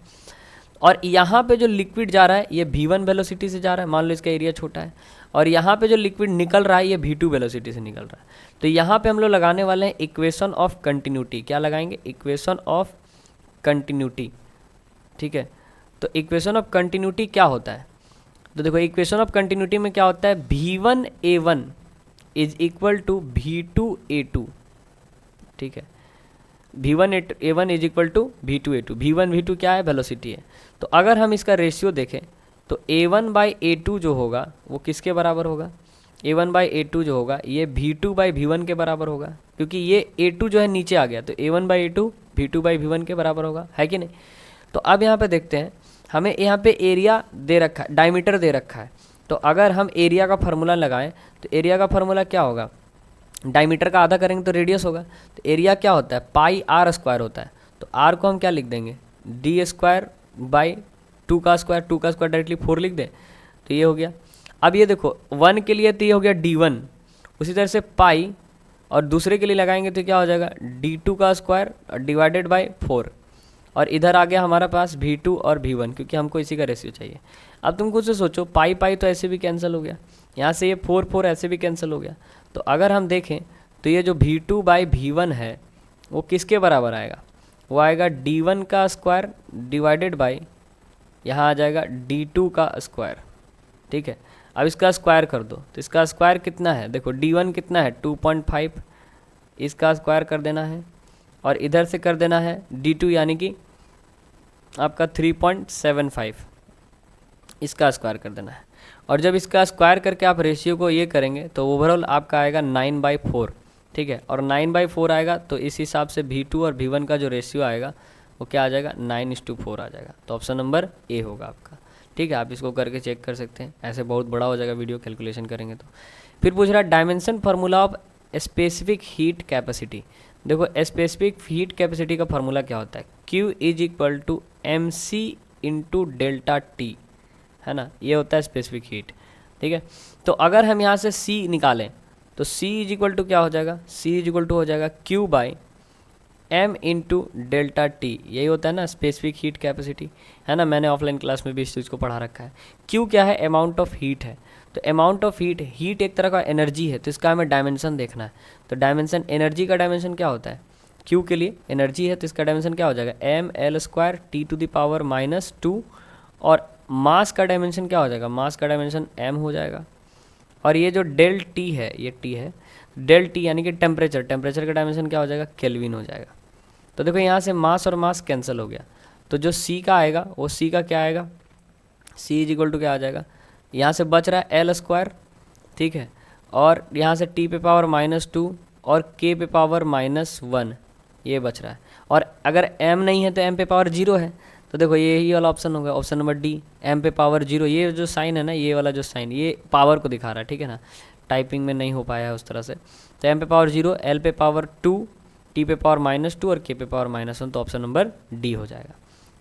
और यहाँ पे जो लिक्विड जा रहा है ये V1 वेलोसिटी से जा रहा है, मान लो इसका एरिया छोटा है, और यहाँ पे जो लिक्विड निकल रहा है ये V2 वेलोसिटी से निकल रहा है। तो यहाँ पे हम लोग लगाने वाले हैं इक्वेशन ऑफ कंटिन्यूटी। क्या लगाएंगे? Equation of continuity. ठीक है, तो इक्वेशन ऑफ कंटिन्यूटी क्या होता है? तो देखो इक्वेशन ऑफ कंटिन्यूटी में क्या होता है, V1A1 is equal to V2A2। ठीक है, V1A1 is equal to V2A2। V1 क्या है? वेलोसिटी है। तो अगर हम इसका रेशियो देखें तो A1/A2 जो होगा वो किसके बराबर होगा? A1/A2 जो होगा ये V2/V1 के बराबर होगा, क्योंकि ये A2 जो है नीचे आ गया, तो A1/A2 V2/V1 के बराबर होगा, है कि नहीं? तो अब यहाँ पे देखते हैं, हमें यहाँ पे एरिया दे रखा है, डायमीटर दे रखा है। तो अगर हम एरिया का फार्मूला लगाएं तो एरिया का फार्मूला क्या होगा? डायमीटर का आधा करेंगे तो रेडियस होगा। तो एरिया क्या होता है? πr² होता है। तो r को हम क्या लिख देंगे? d²/2 का स्क्वायर, 2 का स्क्वायर डायरेक्टली 4 लिख दें, तो ये हो गया। अब ये देखो 1 के लिए तो ये हो गया d1, उसी तरह से पाई, और दूसरे के लिए लगाएंगे तो क्या हो जाएगा? d2 का स्क्वायर डिवाइडेड बाई 4, और इधर आ गया हमारा पास V2 और V1, क्योंकि हमको इसी का रेशियो चाहिए। अब तुम खुद से सोचो, पाई तो ऐसे भी कैंसिल हो गया, यहाँ से ये 4 ऐसे भी कैंसिल हो गया। तो अगर हम देखें तो ये जो V2/V1 है वो किसके बराबर आएगा? वो आएगा d1 का स्क्वायर डिवाइडेड बाई, यहाँ आ जाएगा d2 का स्क्वायर। ठीक है, अब इसका स्क्वायर कर दो, तो इसका स्क्वायर कितना है? देखो d1 कितना है? 2.5, इसका स्क्वायर कर देना है, और इधर से कर देना है d2 यानी कि आपका 3.75, इसका स्क्वायर कर देना है। और जब इसका स्क्वायर करके आप रेशियो को ये करेंगे तो ओवरऑल आपका आएगा 9/4। ठीक है, और 9/4 आएगा तो इस हिसाब से V2 और V1 का जो रेशियो आएगा वो क्या आ जाएगा? 9:4 आ जाएगा। तो ऑप्शन नंबर ए होगा आपका। ठीक है, आप इसको करके चेक कर सकते हैं, ऐसे बहुत बड़ा हो जाएगा वीडियो कैलकुलेशन करेंगे तो। फिर पूछ रहा है dimension formula of specific heat capacity. देखो स्पेसिफिक हीट कैपेसिटी का फार्मूला क्या होता है? Q = mc × ΔT, है ना, ये होता है स्पेसिफिक हीट। ठीक है, तो अगर हम यहाँ से C निकालें तो C = क्या हो जाएगा? C = हो जाएगा Q/m × ΔT, यही होता है ना स्पेसिफिक हीट कैपेसिटी, है ना। मैंने ऑफलाइन क्लास में भी इस चीज़ को पढ़ा रखा है। Q क्या है? अमाउंट ऑफ हीट है। तो अमाउंट ऑफ हीट एक तरह का एनर्जी है, तो इसका हमें डायमेंशन देखना है। तो डायमेंशन, एनर्जी का डायमेंशन क्या होता है? Q के लिए एनर्जी है तो इसका डायमेंशन क्या हो जाएगा? ml² T⁻⁻², और मास का डायमेंशन क्या हो जाएगा? मास का डायमेंशन m हो जाएगा। और ये जो डेल T है, ये T है, डेल T यानी कि टेम्परेचर का डायमेंशन क्या हो जाएगा? केल्विन हो जाएगा। तो देखो यहाँ से मास और मास कैंसिल हो गया, तो जो C का आएगा वो C का क्या आएगा? C = क्या आ जाएगा? यहाँ से बच रहा है L², ठीक है, और यहाँ से T⁻⁻² और K⁻⁻1 ये बच रहा है। और अगर m नहीं है तो m⁻0 है, तो देखो यही वाला ऑप्शन होगा, ऑप्शन नंबर डी, m⁻0। ये जो साइन है ना, ये वाला जो साइन, ये पावर को दिखा रहा है, ठीक है ना, टाइपिंग में नहीं हो पाया है उस तरह से। तो m⁻0, L⁻2, T⁻⁻2 और K⁻⁻1, तो ऑप्शन नंबर डी हो जाएगा।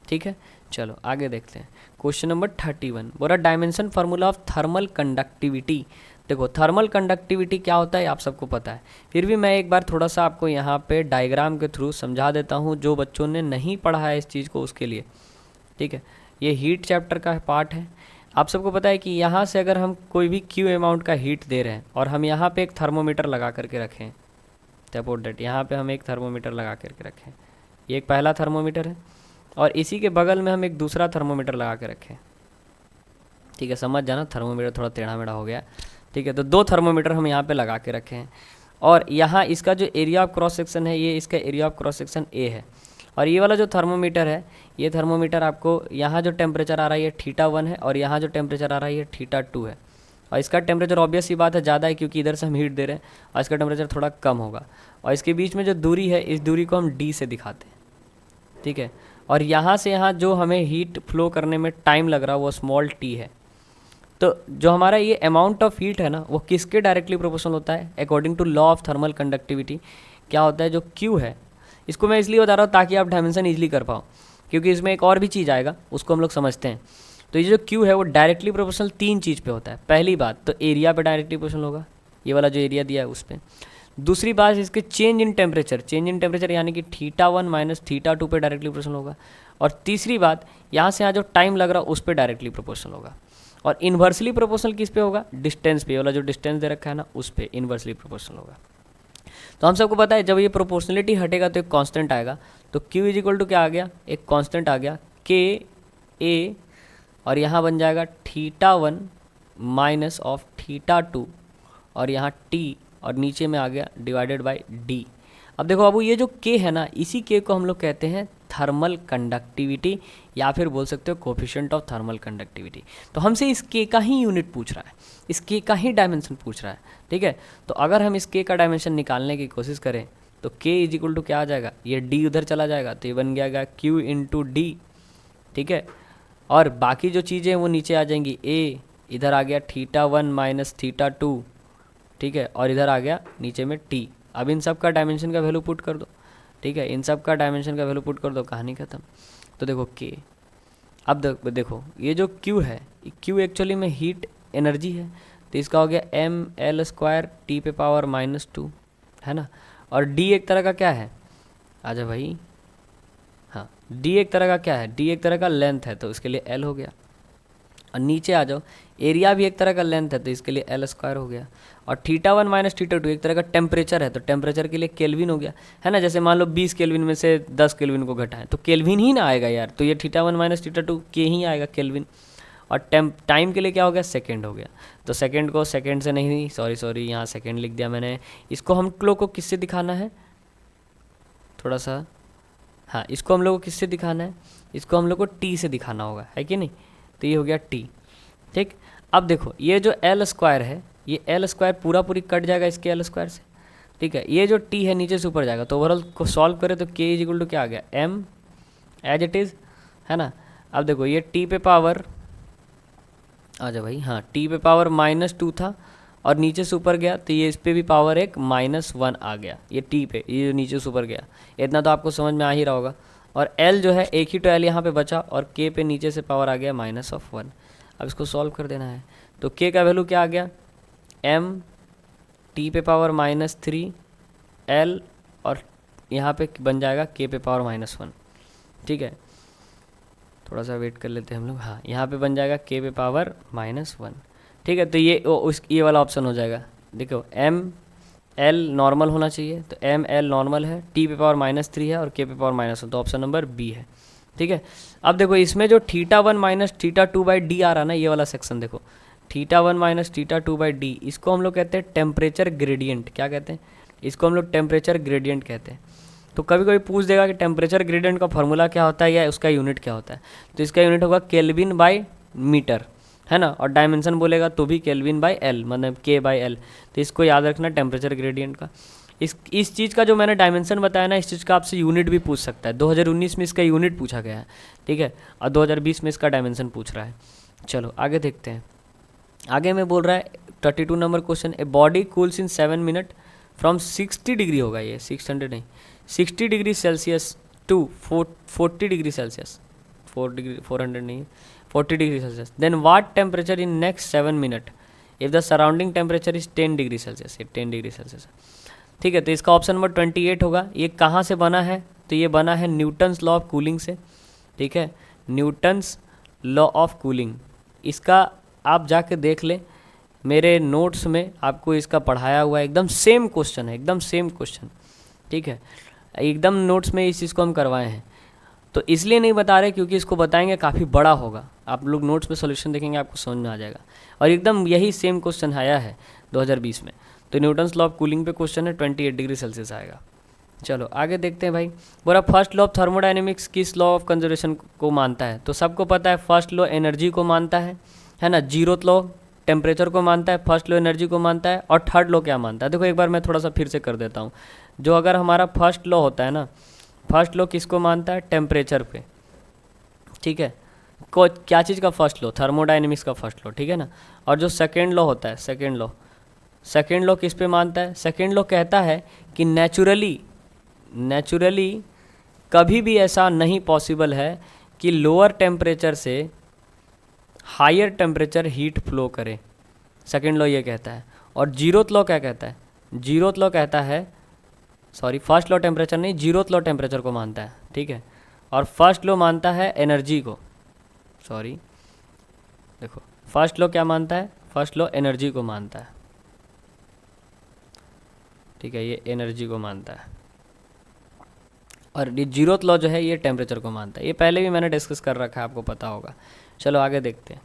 ठीक है, चलो आगे देखते हैं। क्वेश्चन नंबर 31 बोला dimension formula of thermal conductivity. देखो थर्मल कंडक्टिविटी क्या होता है आप सबको पता है, फिर भी मैं एक बार थोड़ा सा आपको यहाँ पे डायग्राम के थ्रू समझा देता हूँ, जो बच्चों ने नहीं पढ़ा है इस चीज़ को उसके लिए। ठीक है, ये हीट चैप्टर का पार्ट है। आप सबको पता है कि यहाँ से अगर हम कोई भी क्यू अमाउंट का हीट दे रहे हैं और हम यहाँ पे एक थर्मोमीटर लगा करके रखें, सपोज दैट यहाँ पे हम एक थर्मोमीटर लगा करके रखें, ये एक पहला थर्मोमीटर है, और इसी के बगल में हम एक दूसरा थर्मोमीटर लगा के रखें। ठीक है, समझ जाना, थर्मोमीटर थोड़ा टेढ़ा मेढ़ा हो गया। ठीक है, तो दो थर्मोमीटर हम यहाँ पे लगा के रखे हैं, और यहाँ इसका जो एरिया ऑफ क्रॉस सेक्शन है, ये इसका area of cross section A है। और ये वाला जो थर्मोमीटर है, ये थर्मोमीटर आपको यहाँ जो टेम्परेचर आ रहा है ये θ1 है, और यहाँ जो टेम्परेचर आ रहा है ये θ2 है। और इसका टेम्परेचर ऑब्वियस ही बात है ज़्यादा है, क्योंकि इधर से हम हीट दे रहे हैं, और इसका टेम्परेचर थोड़ा कम होगा। और इसके बीच में जो दूरी है, इस दूरी को हम डी से दिखाते हैं। ठीक है, और यहाँ से यहाँ जो हमें हीट फ्लो करने में टाइम लग रहा है वो स्मॉल टी है। तो जो हमारा ये अमाउंट ऑफ हीट है ना, वो किसके डायरेक्टली प्रोपोर्शनल होता है? According to law of thermal conductivity क्या होता है? जो Q है, इसको मैं इसलिए बता रहा हूँ ताकि आप डायमेंशन ईजिली कर पाओ, क्योंकि इसमें एक और भी चीज़ आएगा, उसको हम लोग समझते हैं। तो ये जो Q है वो डायरेक्टली प्रोपोर्शनल तीन चीज़ पे होता है। पहली बात तो एरिया पे डायरेक्टली प्रोपोर्शनल होगा, ये वाला जो एरिया दिया है उस पर। दूसरी बात इसके चेंज इन टेम्परेचर यानी कि θ1 माइनस θ2 पे डायरेक्टली प्रोपोर्शनल होगा। और तीसरी बात, यहाँ से यहाँ जो टाइम लग रहा है उस पर डायरेक्टली प्रोपोर्शनल होगा। और इन्वर्सली प्रोपोर्शनल किस पे होगा? डिस्टेंस पे, वाला जो डिस्टेंस दे रखा है ना उस पे इन्वर्सली प्रोपोर्शनल होगा। तो हम सबको पता है जब ये प्रोपोर्शनलिटी हटेगा तो एक कांस्टेंट आएगा। तो Q इज इक्वल टू क्या आ गया? एक कांस्टेंट आ गया KA, और यहाँ बन जाएगा θ1 माइनस ऑफ θ2, और यहाँ T, और नीचे में आ गया डिवाइडेड बाय D। अब देखो बाबू, ये जो K है ना, इसी K को हम लोग कहते हैं थर्मल कंडक्टिविटी, या फिर बोल सकते हो कोफिशिएंट ऑफ थर्मल कंडक्टिविटी। तो हमसे इस K का ही यूनिट पूछ रहा है, इस K का ही डायमेंशन पूछ रहा है, ठीक है। तो अगर हम इस K का डायमेंशन निकालने की कोशिश करें तो K इज इक्वल टू क्या आ जाएगा? ये D उधर चला जाएगा तो ये बन गया Q इंटू D, ठीक है। और बाकी जो चीज़ें वो नीचे आ जाएंगी। A इधर आ गया θ1 माइनस θ2, ठीक है, और इधर आ गया नीचे में T। अब इन सब का डायमेंशन का वैल्यू पुट कर दो, ठीक है, इन सब का डायमेंशन का वैल्यू पुट कर दो, कहानी खत्म। तो देखो K, अब देखो ये जो Q है, Q एक्चुअली में हीट एनर्जी है, तो इसका हो गया mL² T पे पावर -2, है ना। और D एक तरह का क्या है? आजा भाई, हाँ, D एक तरह का क्या है? D एक तरह का लेंथ है, तो इसके लिए L हो गया। और नीचे आ जाओ, एरिया भी एक तरह का लेंथ है, तो इसके लिए L² हो गया। और θ1 माइनस θ2 एक तरह का टेम्परेचर है, तो टेम्परेचर के लिए केल्विन हो गया, है ना। जैसे मान लो 20 केल्विन में से 10 केल्विन को घटाएं तो केल्विन ही ना आएगा यार, तो ये θ1 माइनस θ2 के ही आएगा केल्विन। और टाइम के लिए क्या हो गया? सेकेंड हो गया। तो सेकेंड को सेकेंड से नहीं, सॉरी यहाँ सेकेंड लिख दिया मैंने। इसको हम लोग को किससे दिखाना है? थोड़ा सा, हाँ, इसको हम लोग को किससे दिखाना है? इसको हम लोग को T से दिखाना होगा, है कि नहीं। तो ये हो गया T, ठीक। अब देखो ये जो L² है, ये L² पूरी कट जाएगा इसके L² से, ठीक है। ये जो T है नीचे से ऊपर जाएगा, तो ओवरऑल को सॉल्व करें तो K इज इक्वल टू क्या आ गया? M एज इट इज़, है ना। अब देखो ये T पे पावर, आ जाओ भाई, हाँ, T पे पावर -2 था, और नीचे से ऊपर गया तो ये इस पर भी पावर एक -1 आ गया, ये T पे, ये जो नीचे से ऊपर गया, इतना तो आपको समझ में आ ही रहा होगा। और L जो है, एक ही तो L यहाँ पे बचा, और K पे नीचे से पावर आ गया -1। अब इसको सॉल्व कर देना है, तो K का वैल्यू क्या आ गया? M T पे पावर -3 L, और यहाँ पे बन जाएगा K पे पावर -1, ठीक है। थोड़ा सा वेट कर लेते हैं हम लोग, हाँ, यहाँ पे बन जाएगा K पे पावर -1, ठीक है। तो ये वाला ऑप्शन हो जाएगा। देखो M L नॉर्मल होना चाहिए, तो M L नॉर्मल है, T पे पावर -3 है, और K पे पावर -1, तो ऑप्शन नंबर B है, ठीक है। अब देखो इसमें जो θ1 माइनस θ2 बाई D आ रहा ना, ये वाला सेक्शन देखो, θ1 माइनस θ2 बाई D, इसको हम लोग कहते हैं टेम्परेचर ग्रेडियंट। क्या कहते हैं? इसको हम लोग टेम्परेचर ग्रेडियंट कहते हैं। तो कभी कभी पूछ देगा कि टेम्परेचर ग्रेडियंट का फॉर्मूला क्या होता है या उसका यूनिट क्या होता है, तो इसका यूनिट होगा केल्विन बाई मीटर, है ना। और डायमेंशन बोलेगा तो भी केल्विन बाई एल, मतलब K बाई एल। तो इसको याद रखना टेम्परेचर ग्रेडियंट का। इस चीज़ का जो मैंने डायमेंशन बताया ना, इस चीज़ का आपसे यूनिट भी पूछ सकता है। 2019 में इसका यूनिट पूछा गया है, ठीक है, और 2020 में इसका डायमेंशन पूछ रहा है। चलो आगे देखते हैं। आगे में बोल रहा है 32 number question, a body cools in 7 minute from 60 degree होगा, ये 600 नहीं, 60 degree Celsius to 40 degree Celsius, 400 नहीं, 40 degree Celsius. Then what temperature in next 7 minute if the surrounding temperature is 10 degree Celsius, ये 10 डिग्री सेल्सियस, ठीक है। तो इसका ऑप्शन नंबर 28 होगा। ये कहाँ से बना है? तो ये बना है न्यूटन्स लॉ ऑफ कूलिंग से, ठीक है, न्यूटन्स लॉ ऑफ कूलिंग। इसका आप जाके देख लें, मेरे नोट्स में आपको इसका पढ़ाया हुआ है, एकदम सेम क्वेश्चन है, एकदम सेम क्वेश्चन, ठीक है, एकदम नोट्स में इस चीज़ को हम करवाए हैं। तो इसलिए नहीं बता रहे क्योंकि इसको बताएंगे काफ़ी बड़ा होगा, आप लोग नोट्स में सॉल्यूशन देखेंगे आपको समझ में आ जाएगा। और एकदम यही सेम क्वेश्चन आया है 2020 में। तो न्यूटन्स लॉ ऑफ कूलिंग पे क्वेश्चन है, 28 डिग्री सेल्सियस आएगा। चलो आगे देखते हैं भाई। बोला फर्स्ट लॉ ऑफ थर्मोडायनेमिक्स किस लॉ ऑफ कंजर्वेशन को मानता है? तो सबको पता है फर्स्ट लॉ एनर्जी को मानता है ना। जीरोथ लॉ टेम्परेचर को मानता है, फर्स्ट लॉ एनर्जी को मानता है, और थर्ड लॉ क्या मानता है? देखो एक बार मैं थोड़ा सा फिर से कर देता हूँ। जो अगर हमारा फर्स्ट लॉ होता है ना, फर्स्ट लॉ किसको मानता है? टेम्परेचर पे, ठीक है। क्या चीज़ का फर्स्ट लॉ? थर्मोडायनेमिक्स का फर्स्ट लॉ, ठीक है ना। और जो सेकेंड लॉ होता है, सेकेंड लॉ किस पे मानता है? सेकेंड लॉ कहता है कि नेचुरली कभी भी ऐसा नहीं पॉसिबल है कि लोअर टेम्परेचर से हायर टेम्परेचर हीट फ्लो करे। सेकेंड लॉ ये कहता है। और जीरोथ लॉ क्या कहता है? जीरोथ लॉ कहता है, सॉरी फर्स्ट लॉ टेम्परेचर नहीं, जीरोथ लॉ टेम्परेचर को मानता है, ठीक है, और फर्स्ट लॉ मानता है एनर्जी को, सॉरी देखो फर्स्ट लॉ क्या मानता है, फर्स्ट लॉ एनर्जी को मानता है, ठीक है, ये एनर्जी को मानता है, और ये जीरोथ लॉ जो है ये टेम्परेचर को मानता है। ये पहले भी मैंने डिस्कस कर रखा है, आपको पता होगा। चलो आगे देखते हैं,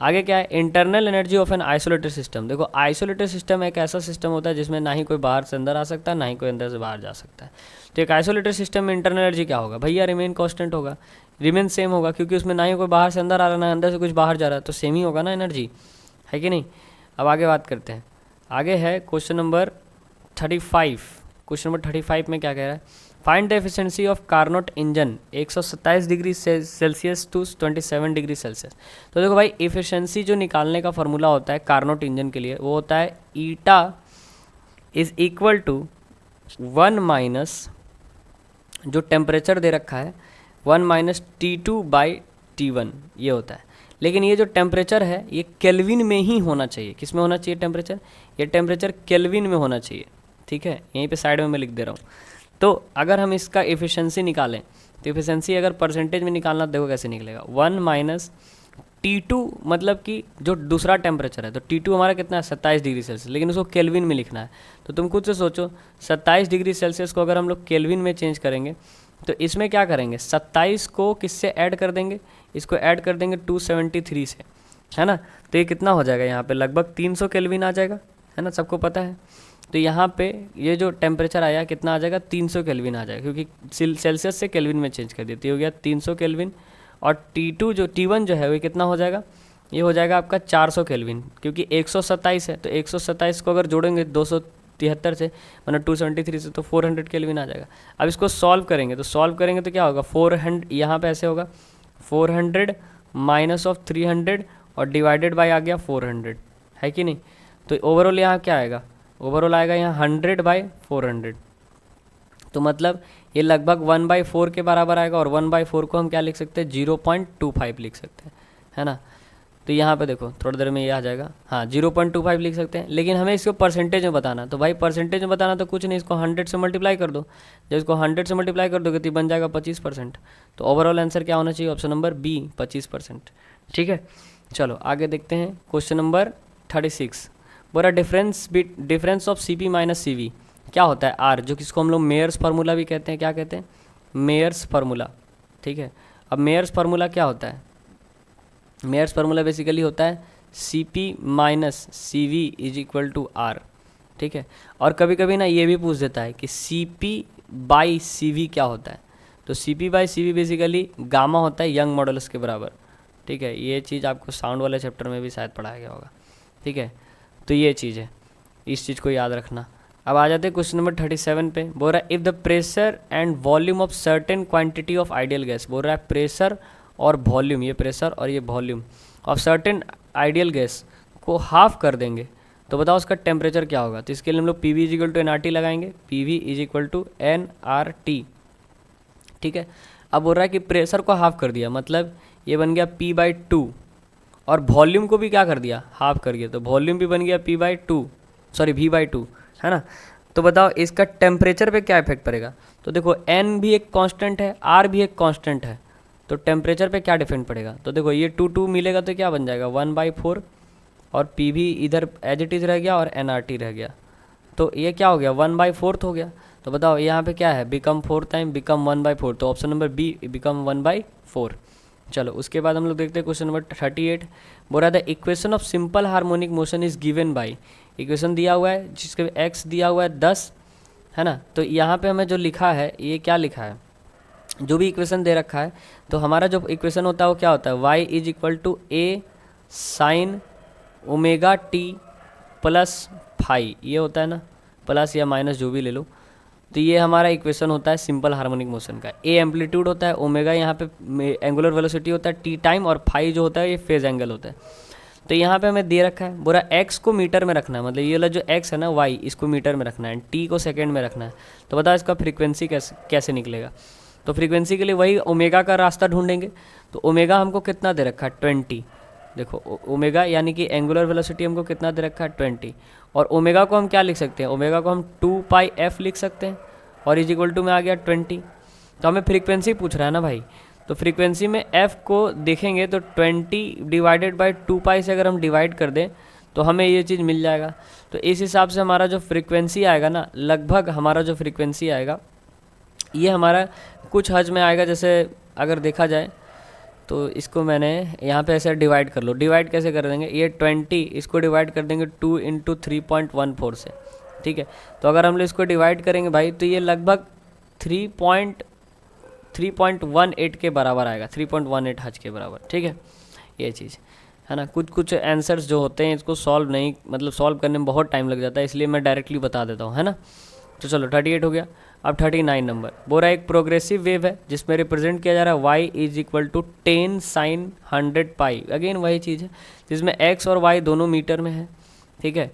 आगे क्या है, internal energy of an isolated system. देखो आइसोलेटेड सिस्टम एक ऐसा सिस्टम होता है जिसमें ना ही कोई बाहर से अंदर आ सकता है, ना ही कोई अंदर से बाहर जा सकता है। तो एक आइसोलेटेड सिस्टम में इंटरनल एनर्जी क्या होगा भैया, रिमेन कांस्टेंट होगा, रिमेन सेम होगा, क्योंकि उसमें ना ही कोई बाहर से अंदर आ रहा है, ना अंदर से कुछ बाहर जा रहा है, तो सेम ही होगा ना एनर्जी, है कि नहीं। अब आगे बात करते हैं, आगे है क्वेश्चन नंबर 35। क्वेश्चन नंबर 35 में क्या कह रहा है, find the efficiency of Carnot engine 127 degree Celsius to 27 degree Celsius. तो देखो भाई, एफिशिएंसी जो निकालने का फॉर्मूला होता है कार्नोट इंजन के लिए, वो होता है eta is equal to 1 minus जो टेम्परेचर दे रखा है 1 माइनस T2/T1, ये होता है। लेकिन ये जो टेम्परेचर है ये केल्विन में ही होना चाहिए। किस में होना चाहिए टेम्परेचर, ये टेम्परेचर केल्विन में होना चाहिए, ठीक है, यहीं पे साइड में मैं लिख दे रहा हूँ। तो अगर हम इसका एफिशिएंसी निकालें, तो एफिशिएंसी अगर परसेंटेज में निकालना, देखो कैसे निकलेगा, 1 माइनस T2, मतलब कि जो दूसरा टेम्परेचर है, तो T2 हमारा कितना है 27 डिग्री सेल्सियस, लेकिन उसको केल्विन में लिखना है। तो तुम खुद से सोचो, 27 डिग्री सेल्सियस को अगर हम लोग केल्विन में चेंज करेंगे, तो इसमें क्या करेंगे, 27 को किससे ऐड कर देंगे, इसको ऐड कर देंगे 273 से, है ना। तो ये कितना हो जाएगा, यहाँ पे लगभग 300 केल्विन आ जाएगा, है ना, सबको पता है। तो यहाँ पे ये जो टेम्परेचर आया कितना आ जाएगा, 300 केल्विन आ जाएगा, क्योंकि सेल्सियस से केल्विन में चेंज कर देती, हो गया 300 केल्विन। और T1 जो है वो कितना हो जाएगा, ये हो जाएगा आपका 400 केल्विन, क्योंकि 127 है, तो 127 को अगर जोड़ेंगे 273 से, मतलब 273 से, तो 400 केल्विन आ जाएगा। अब इसको सॉल्व करेंगे, तो क्या होगा, 400 यहाँ पे ऐसे होगा, 400 माइनस ऑफ 300 और डिवाइडेड बाई आ गया 400, है कि नहीं। तो ओवरऑल यहाँ क्या आएगा, ओवरऑल आएगा यहाँ 100/400। तो मतलब ये लगभग 1/4 के बराबर आएगा, और 1/4 को हम क्या लिख सकते हैं, 0.25 लिख सकते हैं, है ना। तो यहाँ पे देखो थोड़ी देर में ये आ जाएगा, हाँ 0.25 लिख सकते हैं। लेकिन हमें इसको परसेंटेज में बताना, तो भाई परसेंटेज में बताना तो कुछ नहीं, इसको 100 से मल्टीप्लाई कर दो। जब इसको 100 से मल्टीप्लाई कर दोगे तो बन जाएगा 25%। तो ओवरऑल आंसर क्या होना चाहिए, ऑप्शन नंबर बी 25%, ठीक है। चलो आगे देखते हैं, क्वेश्चन नंबर 36। बोला difference of Cp minus Cv क्या होता है, आर, जो किसको हम लोग मेयर्स फार्मूला भी कहते हैं। क्या कहते हैं, मेयर्स फार्मूला, ठीक है। अब मेयर्स फार्मूला क्या होता है, मेयर्स फार्मूला बेसिकली होता है Cp minus Cv is equal to R, ठीक है। और कभी कभी ना ये भी पूछ देता है कि Cp/Cv क्या होता है। तो Cp/Cv बेसिकली गामा होता है यंग मॉडुलस के बराबर, ठीक है। ये चीज़ आपको साउंड वाले चैप्टर में भी शायद पढ़ाया गया होगा, ठीक है। तो ये चीज़ है, इस चीज़ को याद रखना। अब आ जाते हैं क्वेश्चन नंबर 37 पे। बोल रहा है if the pressure and volume of certain quantity of ideal gas, बोल रहा है प्रेशर और वॉल्यूम, ये प्रेशर और ये volume of certain ideal gas को हाफ कर देंगे, तो बताओ उसका टेम्परेचर क्या होगा। तो इसके लिए हम लोग PV is equal to NRT लगाएंगे, PV is equal to NRT, ठीक है। अब बोल रहा है कि प्रेशर को हाफ कर दिया, मतलब ये बन गया P/2, और वॉल्यूम को भी क्या कर दिया, हाफ कर दिया, तो वॉल्यूम भी बन गया V/2, है ना। तो बताओ इसका टेम्परेचर पे क्या इफेक्ट पड़ेगा। तो देखो N भी एक कांस्टेंट है, R भी एक कांस्टेंट है, तो टेम्परेचर पे क्या डिफरेंट पड़ेगा। तो देखो ये 2 मिलेगा तो क्या बन जाएगा 1/4, और PV इधर एज इट इज़ रह गया और NRT रह गया, तो ये क्या हो गया 1/4 हो गया। तो बताओ यहाँ पे क्या है, बिकम 4 टाइम बिकम 1/4, तो ऑप्शन नंबर बी बिकम 1/4। चलो उसके बाद हम लोग देखते हैं क्वेश्चन नंबर 38। बोल रहा था equation of simple harmonic motion is given by, equation दिया हुआ है जिसके x दिया हुआ है 10, है ना। तो यहाँ पे हमें जो लिखा है, ये क्या लिखा है, जो भी इक्वेशन दे रखा है, तो हमारा जो इक्वेशन होता है वो क्या होता है, y is equal to a sine omega t plus phi, ये होता है ना, प्लस या माइनस जो भी ले लो। तो ये हमारा इक्वेशन होता है सिंपल हार्मोनिक मोशन का। ए एम्पलीट्यूड होता है, ओमेगा यहाँ पे एंगुलर वेलोसिटी होता है, टी टाइम, और फाई जो होता है ये फेज एंगल होता है। तो यहाँ पे हमें दे रखा है, बोला एक्स को मीटर में रखना है, मतलब ये वाला जो एक्स है ना वाई, इसको मीटर में रखना है, टी को सेकेंड में रखना है। तो बताओ इसका फ्रीक्वेंसी कैसे निकलेगा। तो फ्रीक्वेंसी के लिए वही ओमेगा का रास्ता ढूंढेंगे। तो ओमेगा हमको कितना दे रखा है 20, देखो ओमेगा यानी कि एंगुलर वेलोसिटी हमको कितना दे रखा है 20, और ओमेगा को हम क्या लिख सकते हैं, ओमेगा को हम 2πf लिख सकते हैं, और इज इक्वल टू में आ गया 20। तो हमें फ्रीक्वेंसी पूछ रहा है ना भाई, तो फ्रीक्वेंसी में f को देखेंगे तो 20 डिवाइडेड बाई 2π से अगर हम डिवाइड कर दें तो हमें ये चीज़ मिल जाएगा। तो इस हिसाब से हमारा जो फ्रीक्वेंसी आएगा ना, लगभग हमारा जो फ्रीक्वेंसी आएगा ये हमारा कुछ हज में आएगा। जैसे अगर देखा जाए तो इसको मैंने यहाँ पे ऐसे डिवाइड कर लो, डिवाइड कैसे कर देंगे, ये 20 इसको डिवाइड कर देंगे 2 × 3.14 से, ठीक है। तो अगर हम लोग इसको डिवाइड करेंगे भाई तो ये लगभग 3.18 के बराबर आएगा, 3.18 हज के बराबर, ठीक है। ये चीज़ है ना, कुछ आंसर्स जो होते हैं इसको सॉल्व नहीं, मतलब सॉल्व करने में बहुत टाइम लग जाता है, इसलिए मैं डायरेक्टली बता देता हूँ, है ना। तो चलो 38 हो गया। अब 39 नंबर बोल रहा है एक प्रोग्रेसिव वेव है जिसमें रिप्रेजेंट किया जा रहा है y = 10 sin 100π, अगेन वही चीज़ है जिसमें x और y दोनों मीटर में है, ठीक है।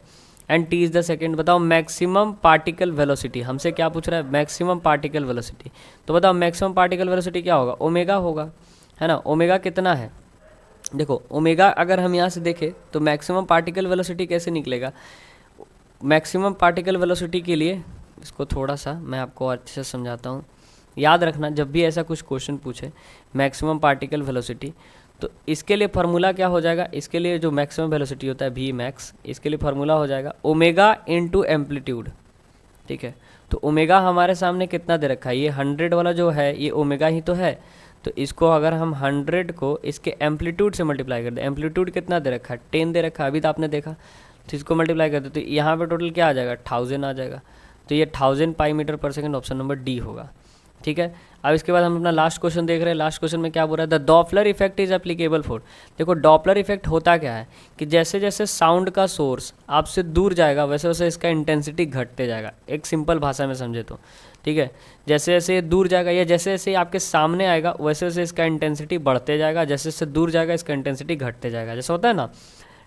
And t is the second. बताओ मैक्सिमम पार्टिकल वेलोसिटी, हमसे क्या पूछ रहा है, मैक्सिमम पार्टिकल वेलोसिटी। तो बताओ मैक्सिमम पार्टिकल वेलोसिटी क्या होगा, ओमेगा होगा, है ना। ओमेगा कितना है, देखो ओमेगा अगर हम यहाँ से देखें तो मैक्सिमम पार्टिकल वेलोसिटी कैसे निकलेगा, मैक्सिमम पार्टिकल वेलोसिटी के लिए इसको थोड़ा सा मैं आपको अच्छे से समझाता हूँ। याद रखना जब भी ऐसा कुछ क्वेश्चन पूछे मैक्सिमम पार्टिकल वेलोसिटी, तो इसके लिए फार्मूला क्या हो जाएगा, इसके लिए जो मैक्सिमम वेलोसिटी होता है वी मैक्स, इसके लिए फार्मूला हो जाएगा ओमेगा × एम्पलीट्यूड, ठीक है। तो ओमेगा हमारे सामने कितना दे रखा है, ये 100 वाला जो है ये ओमेगा ही तो है। तो इसको अगर हम 100 को इसके एम्पलीट्यूड से मल्टीप्लाई कर दें, एम्पलीट्यूड कितना दे रखा है 10 दे रखा है, अभी तो आपने देखा। तो इसको मल्टीप्लाई कर दे तो यहाँ पे टोटल क्या आ जाएगा 1000 आ जाएगा। तो ये 1000 पाई मीटर पर सेकंड, ऑप्शन नंबर डी होगा, ठीक है। अब इसके बाद हम अपना लास्ट क्वेश्चन देख रहे हैं। लास्ट क्वेश्चन में क्या बोल रहा है, the Doppler effect is applicable for. देखो डॉपलर इफेक्ट होता क्या है कि जैसे जैसे साउंड का सोर्स आपसे दूर जाएगा वैसे वैसे इसका इंटेंसिटी घटते जाएगा, एक सिंपल भाषा में समझे तो, ठीक है। जैसे जैसे दूर जाएगा या जैसे जैसे आपके सामने आएगा वैसे वैसे इसका इंटेंसिटी बढ़ते जाएगा, जैसे जैसे दूर जाएगा इसका इंटेंसिटी घटते जाएगा। जैसे होता है ना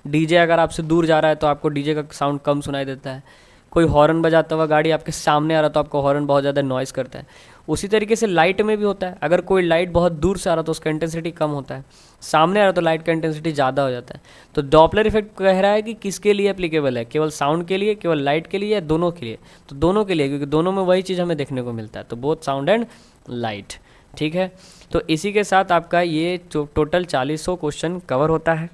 डीजे, अगर आपसे दूर जा रहा है तो आपको डीजे का साउंड कम सुनाई देता है, कोई हॉर्न बजाता हुआ गाड़ी आपके सामने आ रहा तो आपको हॉर्न बहुत ज़्यादा नॉइस करता है। उसी तरीके से लाइट में भी होता है, अगर कोई लाइट बहुत दूर से आ रहा तो उसका इंटेंसिटी कम होता है, सामने आ रहा तो लाइट का इंटेंसिटी ज़्यादा हो जाता है। तो डॉपलर इफेक्ट कह रहा है कि किसके लिए एप्लीकेबल है, केवल साउंड के लिए, केवल लाइट के लिए, या दोनों के लिए। तो दोनों के लिए, क्योंकि दोनों में वही चीज़ हमें देखने को मिलता है, तो बोथ साउंड एंड लाइट, ठीक है। तो इसी के साथ आपका ये टोटल 40 क्वेश्चन कवर होता है,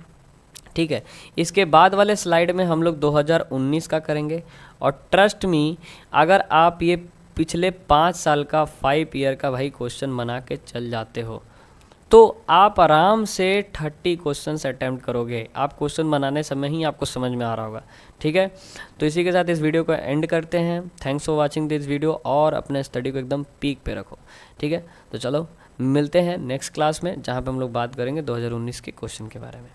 ठीक है। इसके बाद वाले स्लाइड में हम लोग 2019 का करेंगे, और ट्रस्ट मी अगर आप ये पिछले 5 साल का 5 ईयर का भाई क्वेश्चन बना के चल जाते हो तो आप आराम से 30 क्वेश्चंस अटैम्प्ट करोगे। आप क्वेश्चन बनाने समय ही आपको समझ में आ रहा होगा, ठीक है। तो इसी के साथ इस वीडियो को एंड करते हैं। Thanks for watching this video, और अपने स्टडी को एकदम पीक पे रखो, ठीक है। तो चलो मिलते हैं नेक्स्ट क्लास में जहाँ पे हम लोग बात करेंगे 2019 के क्वेश्चन के बारे में।